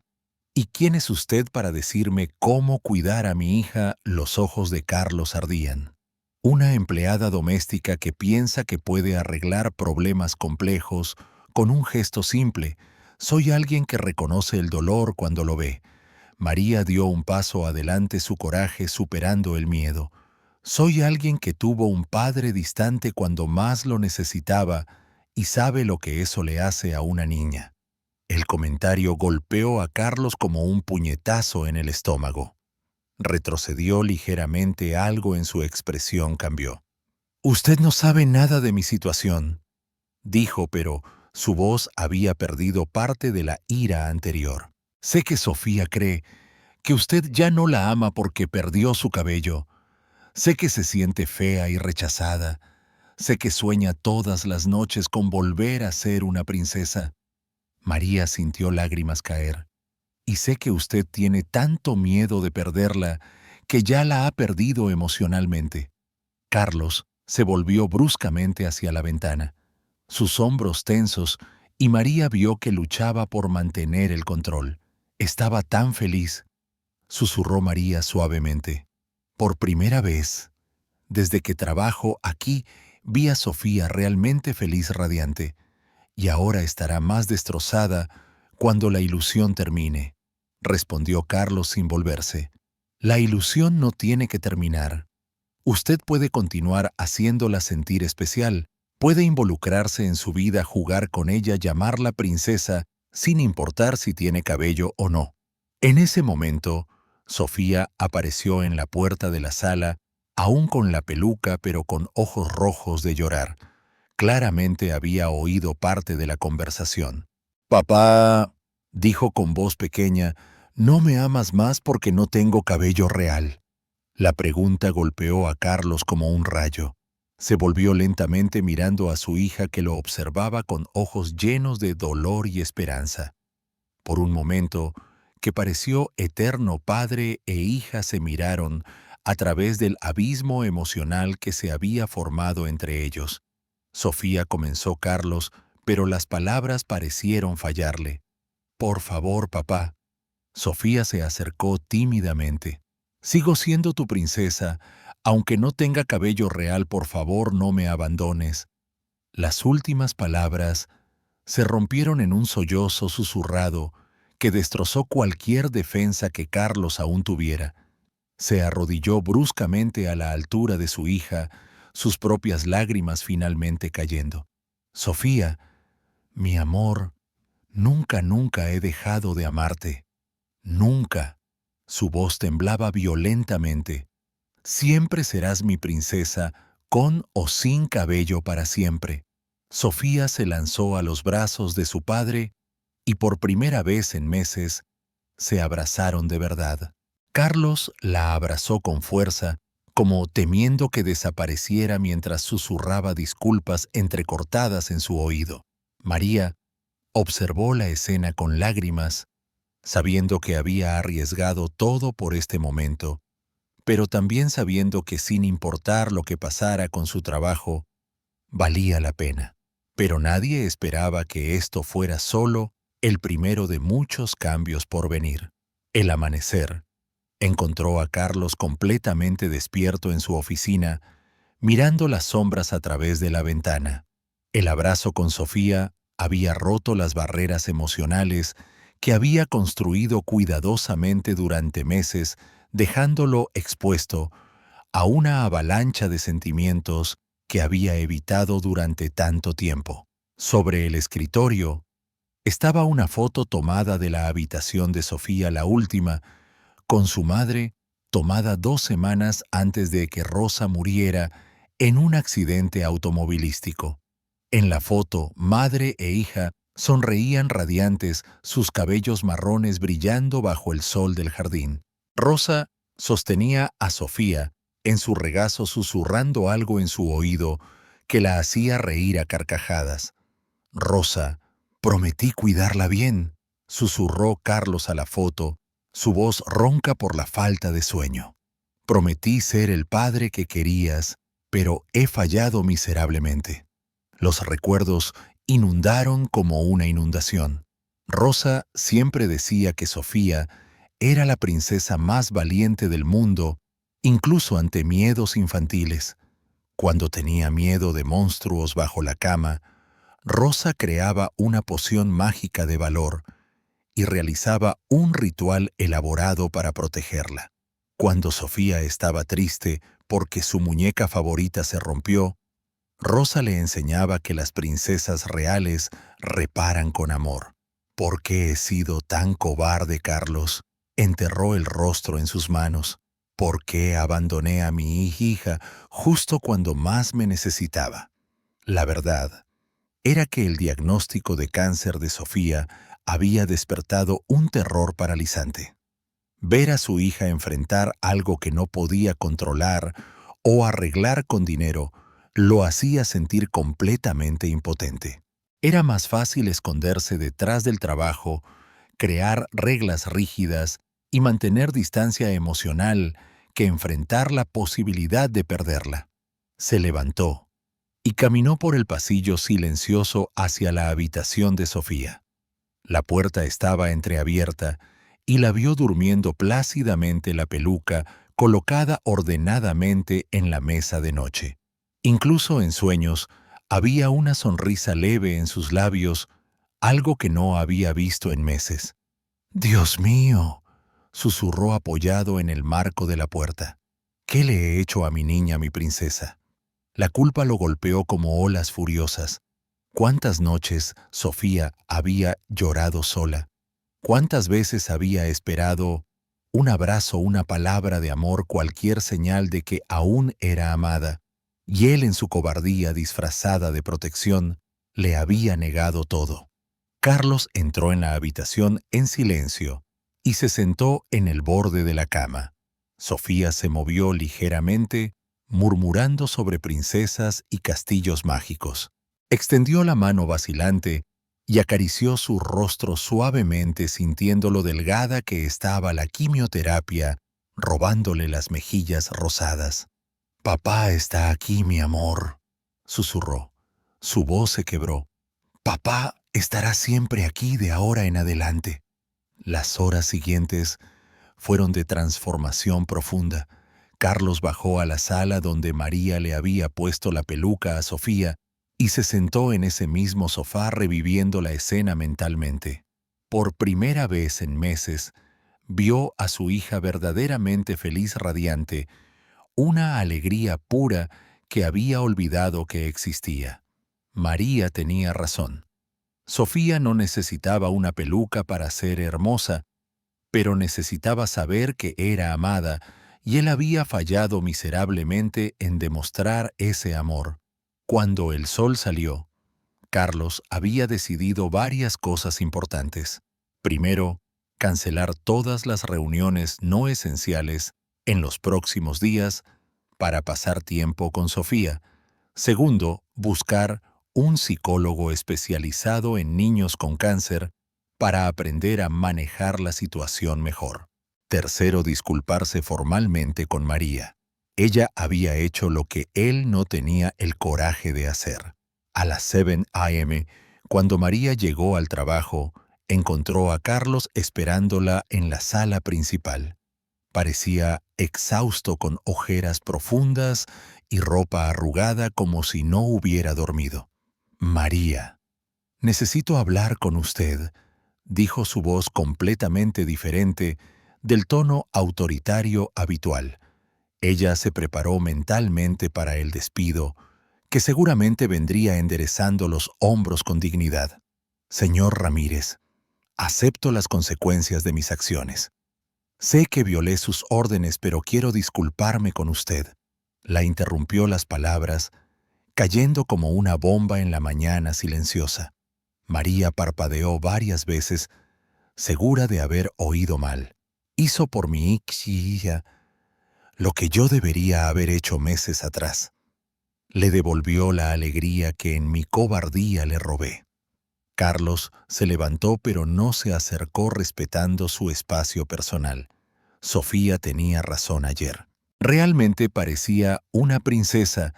¿Y quién es usted para decirme cómo cuidar a mi hija? Los ojos de Carlos ardían. Una empleada doméstica que piensa que puede arreglar problemas complejos con un gesto simple. Soy alguien que reconoce el dolor cuando lo ve. María dio un paso adelante, su coraje superando el miedo. Soy alguien que tuvo un padre distante cuando más lo necesitaba y sabe lo que eso le hace a una niña. El comentario golpeó a Carlos como un puñetazo en el estómago. Retrocedió ligeramente, algo en su expresión cambió. «Usted no sabe nada de mi situación», dijo, pero su voz había perdido parte de la ira anterior. «Sé que Sofía cree que usted ya no la ama porque perdió su cabello. Sé que se siente fea y rechazada. Sé que sueña todas las noches con volver a ser una princesa». María sintió lágrimas caer. «Y sé que usted tiene tanto miedo de perderla que ya la ha perdido emocionalmente». Carlos se volvió bruscamente hacia la ventana, sus hombros tensos, y María vio que luchaba por mantener el control. «Estaba tan feliz», susurró María suavemente. «Por primera vez, desde que trabajo aquí, vi a Sofía realmente feliz, radiante, y ahora estará más destrozada cuando la ilusión termine», respondió Carlos sin volverse. «La ilusión no tiene que terminar. Usted puede continuar haciéndola sentir especial, puede involucrarse en su vida, jugar con ella, llamarla princesa, sin importar si tiene cabello o no». En ese momento, Sofía apareció en la puerta de la sala, aún con la peluca pero con ojos rojos de llorar. Claramente había oído parte de la conversación. «Papá», dijo con voz pequeña, «¿no me amas más porque no tengo cabello real?». La pregunta golpeó a Carlos como un rayo. Se volvió lentamente mirando a su hija, que lo observaba con ojos llenos de dolor y esperanza. Por un momento, que pareció eterno, padre e hija se miraron a través del abismo emocional que se había formado entre ellos. «Sofía», comenzó Carlos, pero las palabras parecieron fallarle. «Por favor, papá». Sofía se acercó tímidamente. «Sigo siendo tu princesa. Aunque no tenga cabello real, por favor, no me abandones». Las últimas palabras se rompieron en un sollozo susurrado que destrozó cualquier defensa que Carlos aún tuviera. Se arrodilló bruscamente a la altura de su hija, sus propias lágrimas finalmente cayendo. «Sofía, mi amor, nunca, nunca he dejado de amarte. Nunca». Su voz temblaba violentamente. «Siempre serás mi princesa, con o sin cabello, para siempre». Sofía se lanzó a los brazos de su padre y por primera vez en meses se abrazaron de verdad. Carlos la abrazó con fuerza, como temiendo que desapareciera mientras susurraba disculpas entrecortadas en su oído. María observó la escena con lágrimas, sabiendo que había arriesgado todo por este momento, pero también sabiendo que sin importar lo que pasara con su trabajo, valía la pena. Pero nadie esperaba que esto fuera solo el primero de muchos cambios por venir. El amanecer encontró a Carlos completamente despierto en su oficina, mirando las sombras a través de la ventana. El abrazo con Sofía había roto las barreras emocionales que había construido cuidadosamente durante meses, dejándolo expuesto a una avalancha de sentimientos que había evitado durante tanto tiempo. Sobre el escritorio estaba una foto tomada de la habitación de Sofía, la última, con su madre, tomada 2 semanas antes de que Rosa muriera en un accidente automovilístico. En la foto, madre e hija sonreían radiantes, sus cabellos marrones brillando bajo el sol del jardín. Rosa sostenía a Sofía en su regazo, susurrando algo en su oído que la hacía reír a carcajadas. «Rosa, prometí cuidarla bien», susurró Carlos a la foto, su voz ronca por la falta de sueño. «Prometí ser el padre que querías, pero he fallado miserablemente». Los recuerdos inundaron como una inundación. Rosa siempre decía que Sofía era la princesa más valiente del mundo, incluso ante miedos infantiles. Cuando tenía miedo de monstruos bajo la cama, Rosa creaba una poción mágica de valor y realizaba un ritual elaborado para protegerla. Cuando Sofía estaba triste porque su muñeca favorita se rompió, Rosa le enseñaba que las princesas reales reparan con amor. ¿Por qué he sido tan cobarde, Carlos? Enterró el rostro en sus manos. ¿Por qué abandoné a mi hija justo cuando más me necesitaba? La verdad era que el diagnóstico de cáncer de Sofía había despertado un terror paralizante. Ver a su hija enfrentar algo que no podía controlar o arreglar con dinero lo hacía sentir completamente impotente. Era más fácil esconderse detrás del trabajo, crear reglas rígidas y mantener distancia emocional que enfrentar la posibilidad de perderla. Se levantó y caminó por el pasillo silencioso hacia la habitación de Sofía. La puerta estaba entreabierta y la vio durmiendo plácidamente la peluca colocada ordenadamente en la mesa de noche. Incluso en sueños, había una sonrisa leve en sus labios, algo que no había visto en meses. «Dios mío», susurró apoyado en el marco de la puerta. «¿Qué le he hecho a mi niña, mi princesa?». La culpa lo golpeó como olas furiosas. ¿Cuántas noches Sofía había llorado sola? ¿Cuántas veces había esperado un abrazo, una palabra de amor, cualquier señal de que aún era amada? Y él, en su cobardía disfrazada de protección, le había negado todo. Carlos entró en la habitación en silencio y se sentó en el borde de la cama. Sofía se movió ligeramente, murmurando sobre princesas y castillos mágicos. Extendió la mano vacilante y acarició su rostro suavemente, sintiendo lo delgada que estaba la quimioterapia, robándole las mejillas rosadas. «Papá está aquí, mi amor», susurró. Su voz se quebró. «Papá estará siempre aquí de ahora en adelante». Las horas siguientes fueron de transformación profunda. Carlos bajó a la sala donde María le había puesto la peluca a Sofía y se sentó en ese mismo sofá reviviendo la escena mentalmente. Por primera vez en meses, vio a su hija verdaderamente feliz, radiante, una alegría pura que había olvidado que existía. María tenía razón. Sofía no necesitaba una peluca para ser hermosa, pero necesitaba saber que era amada, y él había fallado miserablemente en demostrar ese amor. Cuando el sol salió, Carlos había decidido varias cosas importantes. Primero, cancelar todas las reuniones no esenciales en los próximos días para pasar tiempo con Sofía. Segundo, buscar un psicólogo especializado en niños con cáncer para aprender a manejar la situación mejor. Tercero, disculparse formalmente con María. Ella había hecho lo que él no tenía el coraje de hacer. A las 7 a.m., cuando María llegó al trabajo, encontró a Carlos esperándola en la sala principal. Parecía exhausto, con ojeras profundas y ropa arrugada, como si no hubiera dormido. «María, necesito hablar con usted», dijo su voz completamente diferente del tono autoritario habitual. Ella se preparó mentalmente para el despido, que seguramente vendría enderezando los hombros con dignidad. «Señor Ramírez, acepto las consecuencias de mis acciones. Sé que violé sus órdenes, pero quiero disculparme con usted». La interrumpió las palabras, cayendo como una bomba en la mañana silenciosa. María parpadeó varias veces, segura de haber oído mal. «Hizo por mi hija lo que yo debería haber hecho meses atrás. Le devolvió la alegría que en mi cobardía le robé». Carlos se levantó, pero no se acercó, respetando su espacio personal. Sofía tenía razón ayer. Realmente parecía una princesa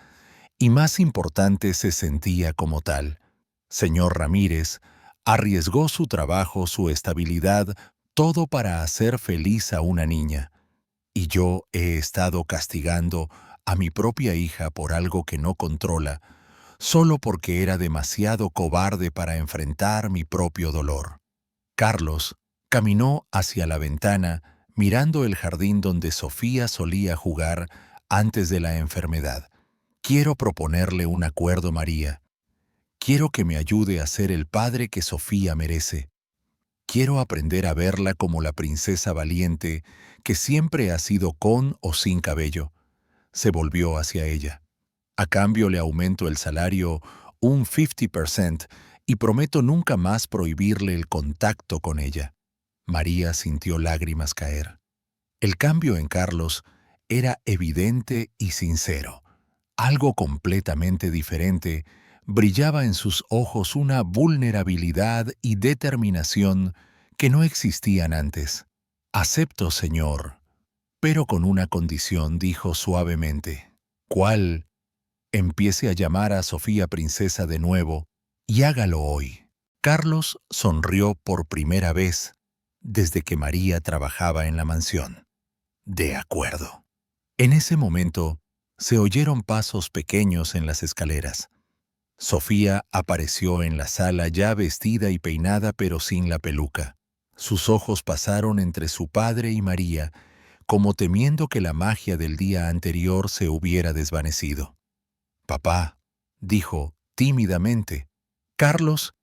y, más importante, se sentía como tal. «Señor Ramírez, Arriesgó su trabajo, su estabilidad, todo para hacer feliz a una niña. Y yo he estado castigando a mi propia hija por algo que no controla, solo porque era demasiado cobarde para enfrentar mi propio dolor. Carlos caminó hacia la ventana, mirando el jardín donde Sofía solía jugar antes de la enfermedad. Quiero proponerle un acuerdo, María. Quiero que me ayude a ser el padre que Sofía merece. Quiero aprender a verla como la princesa valiente que siempre ha sido con o sin cabello. Se volvió hacia ella. A cambio le aumento el salario un 50% y prometo nunca más prohibirle el contacto con ella. María sintió lágrimas caer. El cambio en Carlos era evidente y sincero. Algo completamente diferente. Brillaba en sus ojos una vulnerabilidad y determinación que no existían antes. «Acepto, señor, pero con una condición», dijo suavemente. «¿Cuál?» «Empiece a llamar a Sofía princesa de nuevo y hágalo hoy». Carlos sonrió por primera vez desde que María trabajaba en la mansión. «De acuerdo». En ese momento se oyeron pasos pequeños en las escaleras. Sofía apareció en la sala ya vestida y peinada pero sin la peluca. Sus ojos pasaron entre su padre y María, como temiendo que la magia del día anterior se hubiera desvanecido. «Papá», dijo tímidamente. Carlos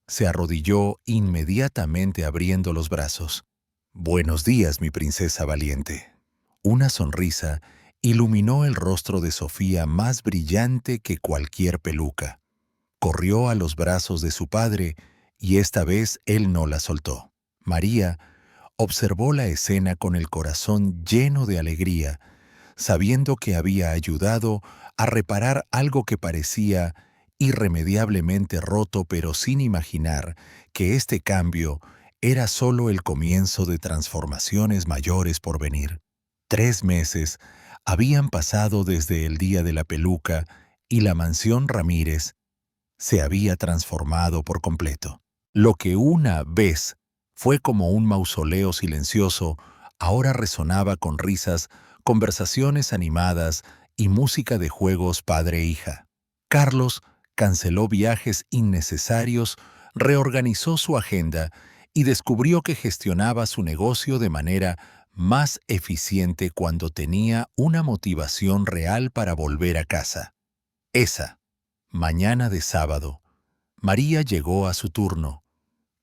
se arrodilló inmediatamente abriendo los brazos. «Buenos días, mi princesa valiente». Una sonrisa iluminó el rostro de Sofía más brillante que cualquier peluca. Corrió a los brazos de su padre y esta vez él no la soltó. María observó la escena con el corazón lleno de alegría, sabiendo que había ayudado a reparar algo que parecía irremediablemente roto, pero sin imaginar que este cambio era solo el comienzo de transformaciones mayores por venir. 3 meses habían pasado desde el día de la peluca y la mansión Ramírez se había transformado por completo. Lo que una vez fue como un mausoleo silencioso, ahora resonaba con risas, conversaciones animadas y música de juegos padre-hija. Carlos canceló viajes innecesarios, reorganizó su agenda y descubrió que gestionaba su negocio de manera más eficiente cuando tenía una motivación real para volver a casa. Esa mañana de sábado, María llegó a su turno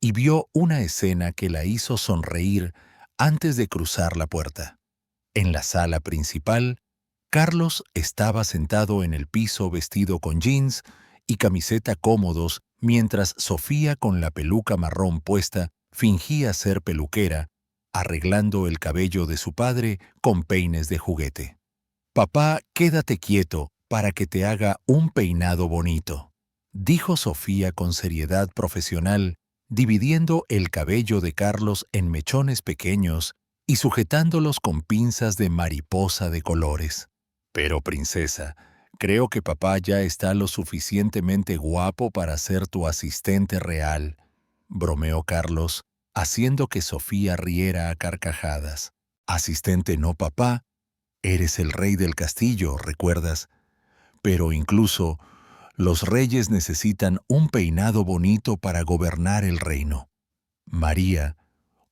y vio una escena que la hizo sonreír antes de cruzar la puerta. En la sala principal, Carlos estaba sentado en el piso vestido con jeans y camiseta cómodos, mientras Sofía, con la peluca marrón puesta, fingía ser peluquera, arreglando el cabello de su padre con peines de juguete. «Papá, quédate quieto para que te haga un peinado bonito», dijo Sofía con seriedad profesional, dividiendo el cabello de Carlos en mechones pequeños y sujetándolos con pinzas de mariposa de colores. «Pero, princesa, creo que papá ya está lo suficientemente guapo para ser tu asistente real», bromeó Carlos, haciendo que Sofía riera a carcajadas. «Asistente no, papá. Eres el rey del castillo, ¿recuerdas? Pero incluso los reyes necesitan un peinado bonito para gobernar el reino». María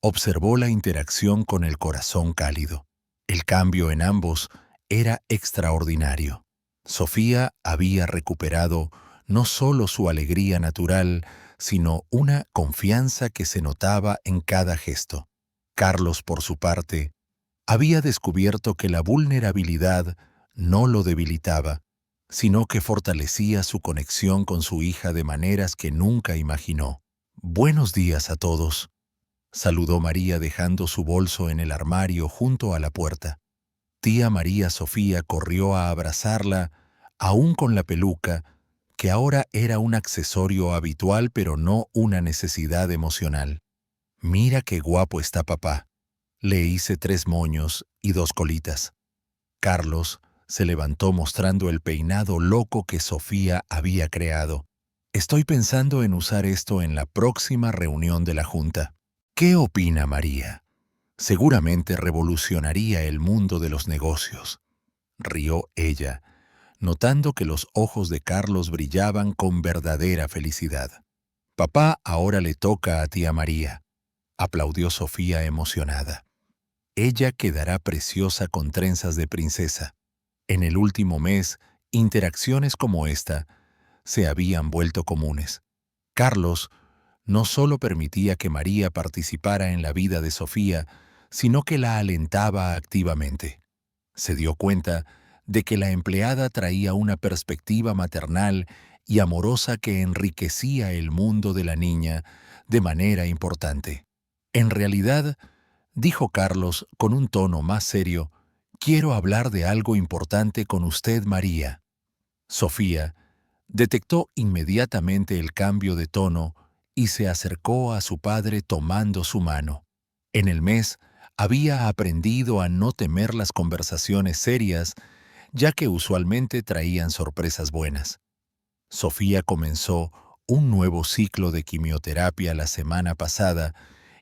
observó la interacción con el corazón cálido. El cambio en ambos era extraordinario. Sofía había recuperado no solo su alegría natural, sino una confianza que se notaba en cada gesto. Carlos, por su parte, había descubierto que la vulnerabilidad no lo debilitaba, sino que fortalecía su conexión con su hija de maneras que nunca imaginó. «Buenos días a todos», saludó María dejando su bolso en el armario junto a la puerta. Tía María Sofía corrió a abrazarla, aún con la peluca, que ahora era un accesorio habitual pero no una necesidad emocional. «Mira qué guapo está papá». Le hice 3 moños y 2 colitas. Carlos se levantó mostrando el peinado loco que Sofía había creado. Estoy pensando en usar esto en la próxima reunión de la Junta. ¿Qué opina María? Seguramente revolucionaría el mundo de los negocios. Rió ella, notando que los ojos de Carlos brillaban con verdadera felicidad. Papá, ahora le toca a tía María, aplaudió Sofía emocionada. Ella quedará preciosa con trenzas de princesa. En el último mes, interacciones como esta se habían vuelto comunes. Carlos no solo permitía que María participara en la vida de Sofía, sino que la alentaba activamente. Se dio cuenta de que la empleada traía una perspectiva maternal y amorosa que enriquecía el mundo de la niña de manera importante. En realidad, dijo Carlos con un tono más serio, quiero hablar de algo importante con usted, María. Sofía detectó inmediatamente el cambio de tono y se acercó a su padre tomando su mano. En el mes, había aprendido a no temer las conversaciones serias, ya que usualmente traían sorpresas buenas. Sofía comenzó un nuevo ciclo de quimioterapia la semana pasada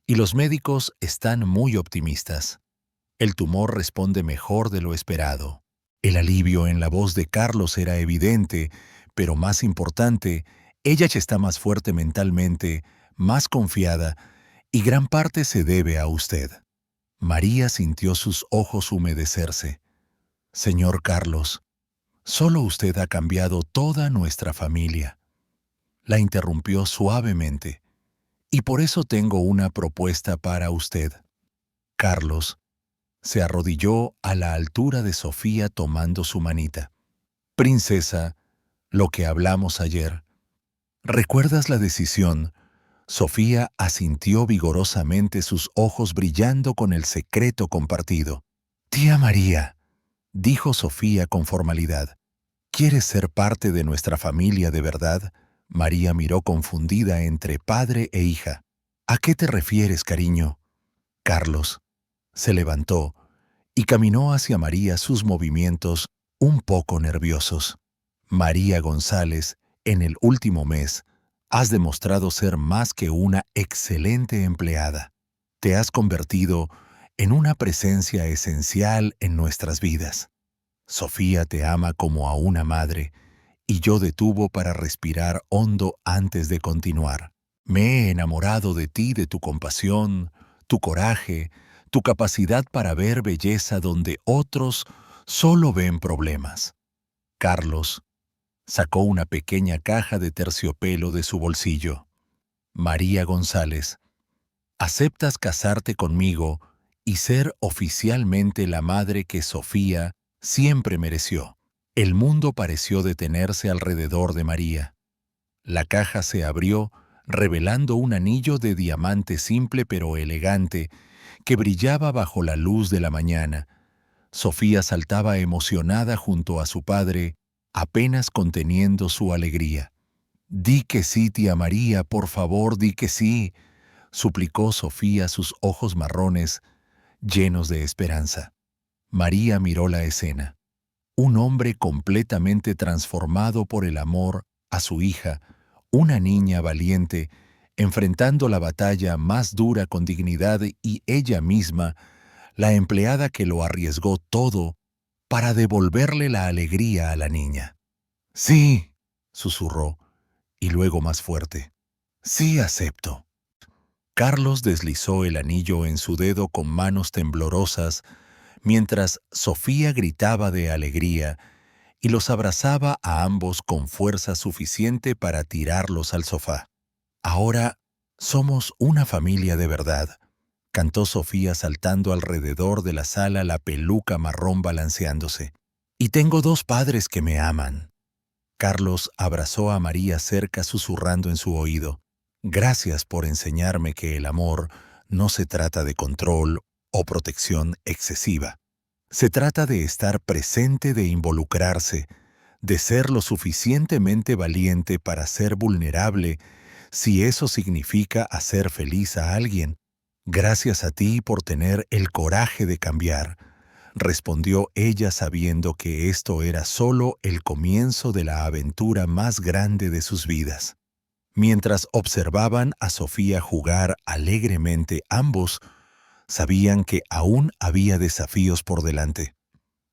y los médicos están muy optimistas. El tumor responde mejor de lo esperado. El alivio en la voz de Carlos era evidente, pero más importante, ella ya está más fuerte mentalmente, más confiada, y gran parte se debe a usted. María sintió sus ojos humedecerse. Señor Carlos, solo usted ha cambiado toda nuestra familia. La interrumpió suavemente. Y por eso tengo una propuesta para usted. Carlos se arrodilló a la altura de Sofía tomando su manita. Princesa, lo que hablamos ayer. ¿Recuerdas la decisión? Sofía asintió vigorosamente, sus ojos brillando con el secreto compartido. Tía María, dijo Sofía con formalidad, ¿quieres ser parte de nuestra familia de verdad? María miró confundida entre padre e hija. ¿A qué te refieres, cariño? Carlos se levantó y caminó hacia María, sus movimientos un poco nerviosos. María González, en el último mes, has demostrado ser más que una excelente empleada. Te has convertido en una presencia esencial en nuestras vidas. Sofía te ama como a una madre, y yo detuvo para respirar hondo antes de continuar. Me he enamorado de ti, de tu compasión, tu coraje, tu capacidad para ver belleza donde otros solo ven problemas. Carlos sacó una pequeña caja de terciopelo de su bolsillo. María González, ¿aceptas casarte conmigo y ser oficialmente la madre que Sofía siempre mereció? El mundo pareció detenerse alrededor de María. La caja se abrió, revelando un anillo de diamante simple pero elegante que brillaba bajo la luz de la mañana. Sofía saltaba emocionada junto a su padre, apenas conteniendo su alegría. «Di que sí, tía María, por favor, di que sí», suplicó Sofía, sus ojos marrones llenos de esperanza. María miró la escena. Un hombre completamente transformado por el amor a su hija, una niña valiente, enfrentando la batalla más dura con dignidad, y ella misma, la empleada que lo arriesgó todo para devolverle la alegría a la niña. «Sí», susurró, y luego más fuerte. «Sí, acepto». Carlos deslizó el anillo en su dedo con manos temblorosas, mientras Sofía gritaba de alegría y los abrazaba a ambos con fuerza suficiente para tirarlos al sofá. «Ahora somos una familia de verdad», cantó Sofía saltando alrededor de la sala, la peluca marrón balanceándose. «Y tengo dos padres que me aman». Carlos abrazó a María cerca, susurrando en su oído. «Gracias por enseñarme que el amor no se trata de control o protección excesiva. Se trata de estar presente, de involucrarse, de ser lo suficientemente valiente para ser vulnerable, si eso significa hacer feliz a alguien. Gracias a ti por tener el coraje de cambiar», respondió ella, sabiendo que esto era solo el comienzo de la aventura más grande de sus vidas. Mientras observaban a Sofía jugar alegremente, ambos sabían que aún había desafíos por delante.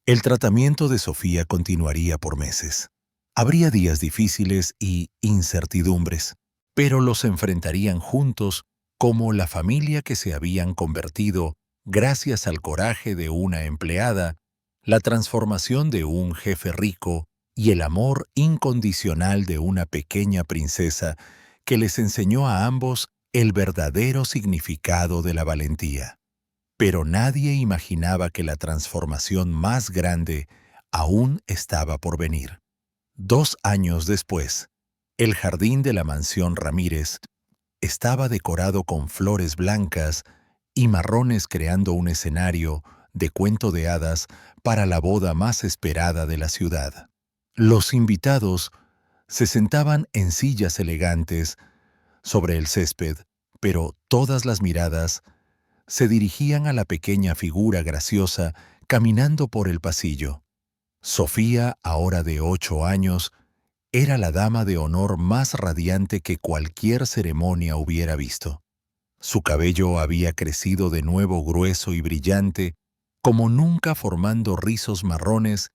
El tratamiento de Sofía continuaría por meses. Habría días difíciles y incertidumbres, pero los enfrentarían juntos como la familia que se habían convertido gracias al coraje de una empleada, la transformación de un jefe rico y el amor incondicional de una pequeña princesa que les enseñó a ambos el verdadero significado de la valentía. Pero nadie imaginaba que la transformación más grande aún estaba por venir. 2 años después, el jardín de la mansión Ramírez estaba decorado con flores blancas y marrones, creando un escenario de cuento de hadas para la boda más esperada de la ciudad. Los invitados se sentaban en sillas elegantes sobre el césped, pero todas las miradas se dirigían a la pequeña figura graciosa caminando por el pasillo. Sofía, ahora de 8 años, era la dama de honor más radiante que cualquier ceremonia hubiera visto. Su cabello había crecido de nuevo grueso y brillante, como nunca, formando rizos marrones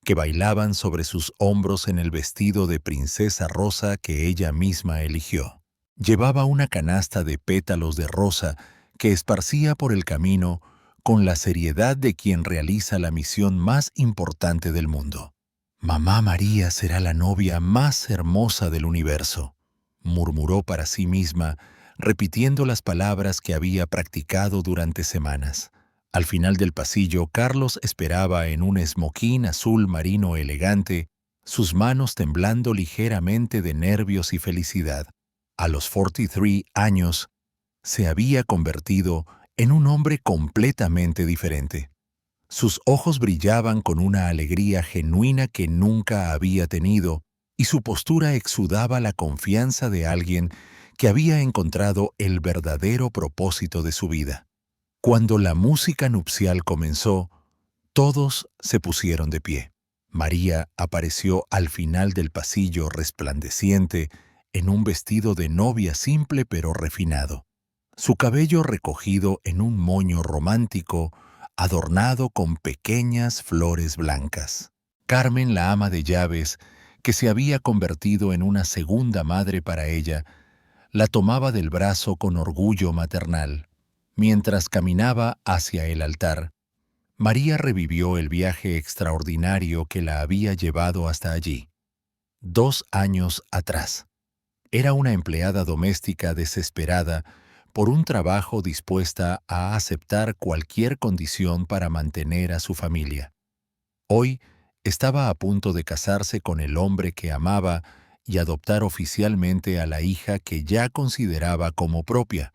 que bailaban sobre sus hombros en el vestido de princesa rosa que ella misma eligió. Llevaba una canasta de pétalos de rosa que esparcía por el camino con la seriedad de quien realiza la misión más importante del mundo. «Mamá María será la novia más hermosa del universo», murmuró para sí misma, repitiendo las palabras que había practicado durante semanas. Al final del pasillo, Carlos esperaba en un esmoquín azul marino elegante, sus manos temblando ligeramente de nervios y felicidad. A los 43 años, se había convertido en un hombre completamente diferente. Sus ojos brillaban con una alegría genuina que nunca había tenido, y su postura exudaba la confianza de alguien que había encontrado el verdadero propósito de su vida. Cuando la música nupcial comenzó, todos se pusieron de pie. María apareció al final del pasillo resplandeciente en un vestido de novia simple pero refinado. Su cabello recogido en un moño romántico, adornado con pequeñas flores blancas. Carmen, la ama de llaves, que se había convertido en una segunda madre para ella, la tomaba del brazo con orgullo maternal. Mientras caminaba hacia el altar, María revivió el viaje extraordinario que la había llevado hasta allí. 2 años atrás. Era una empleada doméstica desesperada por un trabajo, dispuesta a aceptar cualquier condición para mantener a su familia. Hoy estaba a punto de casarse con el hombre que amaba y adoptar oficialmente a la hija que ya consideraba como propia.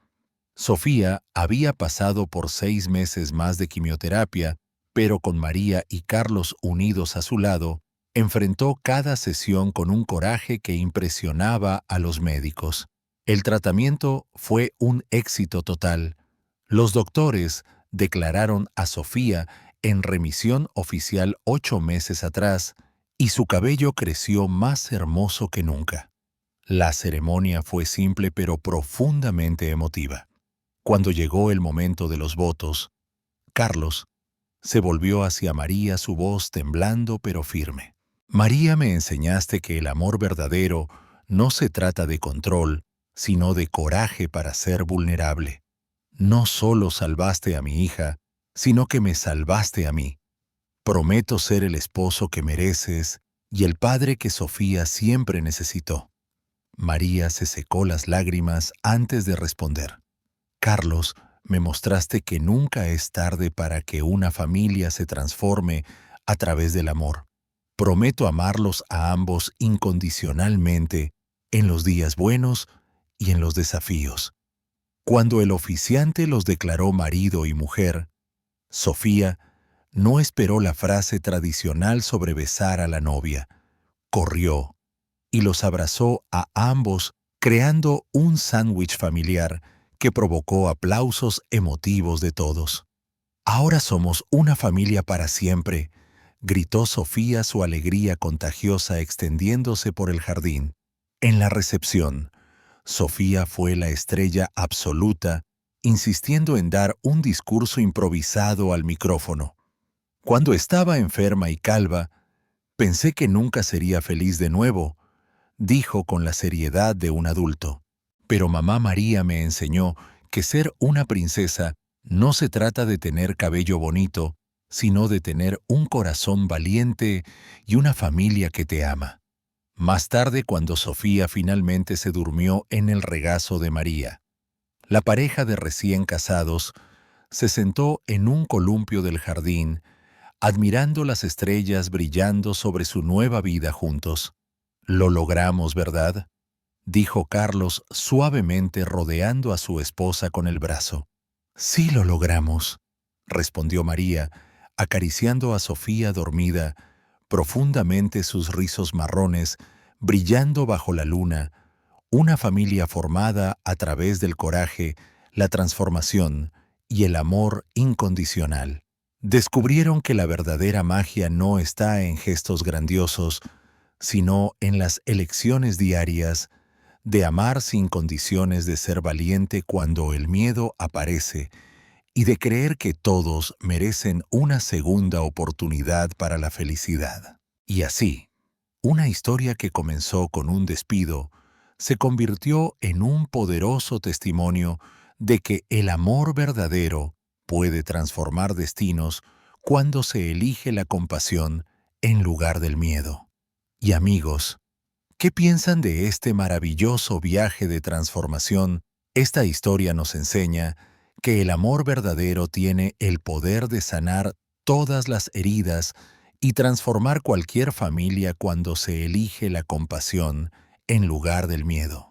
Sofía había pasado por 6 meses más de quimioterapia, pero con María y Carlos unidos a su lado, enfrentó cada sesión con un coraje que impresionaba a los médicos. El tratamiento fue un éxito total. Los doctores declararon a Sofía en remisión oficial 8 meses atrás, y su cabello creció más hermoso que nunca. La ceremonia fue simple pero profundamente emotiva. Cuando llegó el momento de los votos, Carlos se volvió hacia María, su voz temblando pero firme. «María, me enseñaste que el amor verdadero no se trata de control, sino de coraje para ser vulnerable. No solo salvaste a mi hija, sino que me salvaste a mí. Prometo ser el esposo que mereces y el padre que Sofía siempre necesitó». María se secó las lágrimas antes de responder. «Carlos, me mostraste que nunca es tarde para que una familia se transforme a través del amor. Prometo amarlos a ambos incondicionalmente en los días buenos y en los desafíos». Cuando el oficiante los declaró marido y mujer, Sofía no esperó la frase tradicional sobre besar a la novia. Corrió y los abrazó a ambos, creando un sándwich familiar que provocó aplausos emotivos de todos. «Ahora somos una familia para siempre», gritó Sofía, su alegría contagiosa extendiéndose por el jardín. En la recepción, Sofía fue la estrella absoluta, insistiendo en dar un discurso improvisado al micrófono. Cuando estaba enferma y calva, pensé que nunca sería feliz de nuevo, dijo con la seriedad de un adulto. Pero mamá María me enseñó que ser una princesa no se trata de tener cabello bonito, sino de tener un corazón valiente y una familia que te ama. Más tarde, cuando Sofía finalmente se durmió en el regazo de María, la pareja de recién casados se sentó en un columpio del jardín, admirando las estrellas brillando sobre su nueva vida juntos. «Lo logramos, ¿verdad?», dijo Carlos suavemente rodeando a su esposa con el brazo. «Sí lo logramos», respondió María, acariciando a Sofía dormida, profundamente sus rizos marrones, brillando bajo la luna, una familia formada a través del coraje, la transformación y el amor incondicional. Descubrieron que la verdadera magia no está en gestos grandiosos, sino en las elecciones diarias de amar sin condiciones, de ser valiente cuando el miedo aparece y de creer que todos merecen una segunda oportunidad para la felicidad. Y así, una historia que comenzó con un despido se convirtió en un poderoso testimonio de que el amor verdadero puede transformar destinos cuando se elige la compasión en lugar del miedo. Y amigos, ¿qué piensan de este maravilloso viaje de transformación? Esta historia nos enseña que el amor verdadero tiene el poder de sanar todas las heridas y transformar cualquier familia cuando se elige la compasión en lugar del miedo.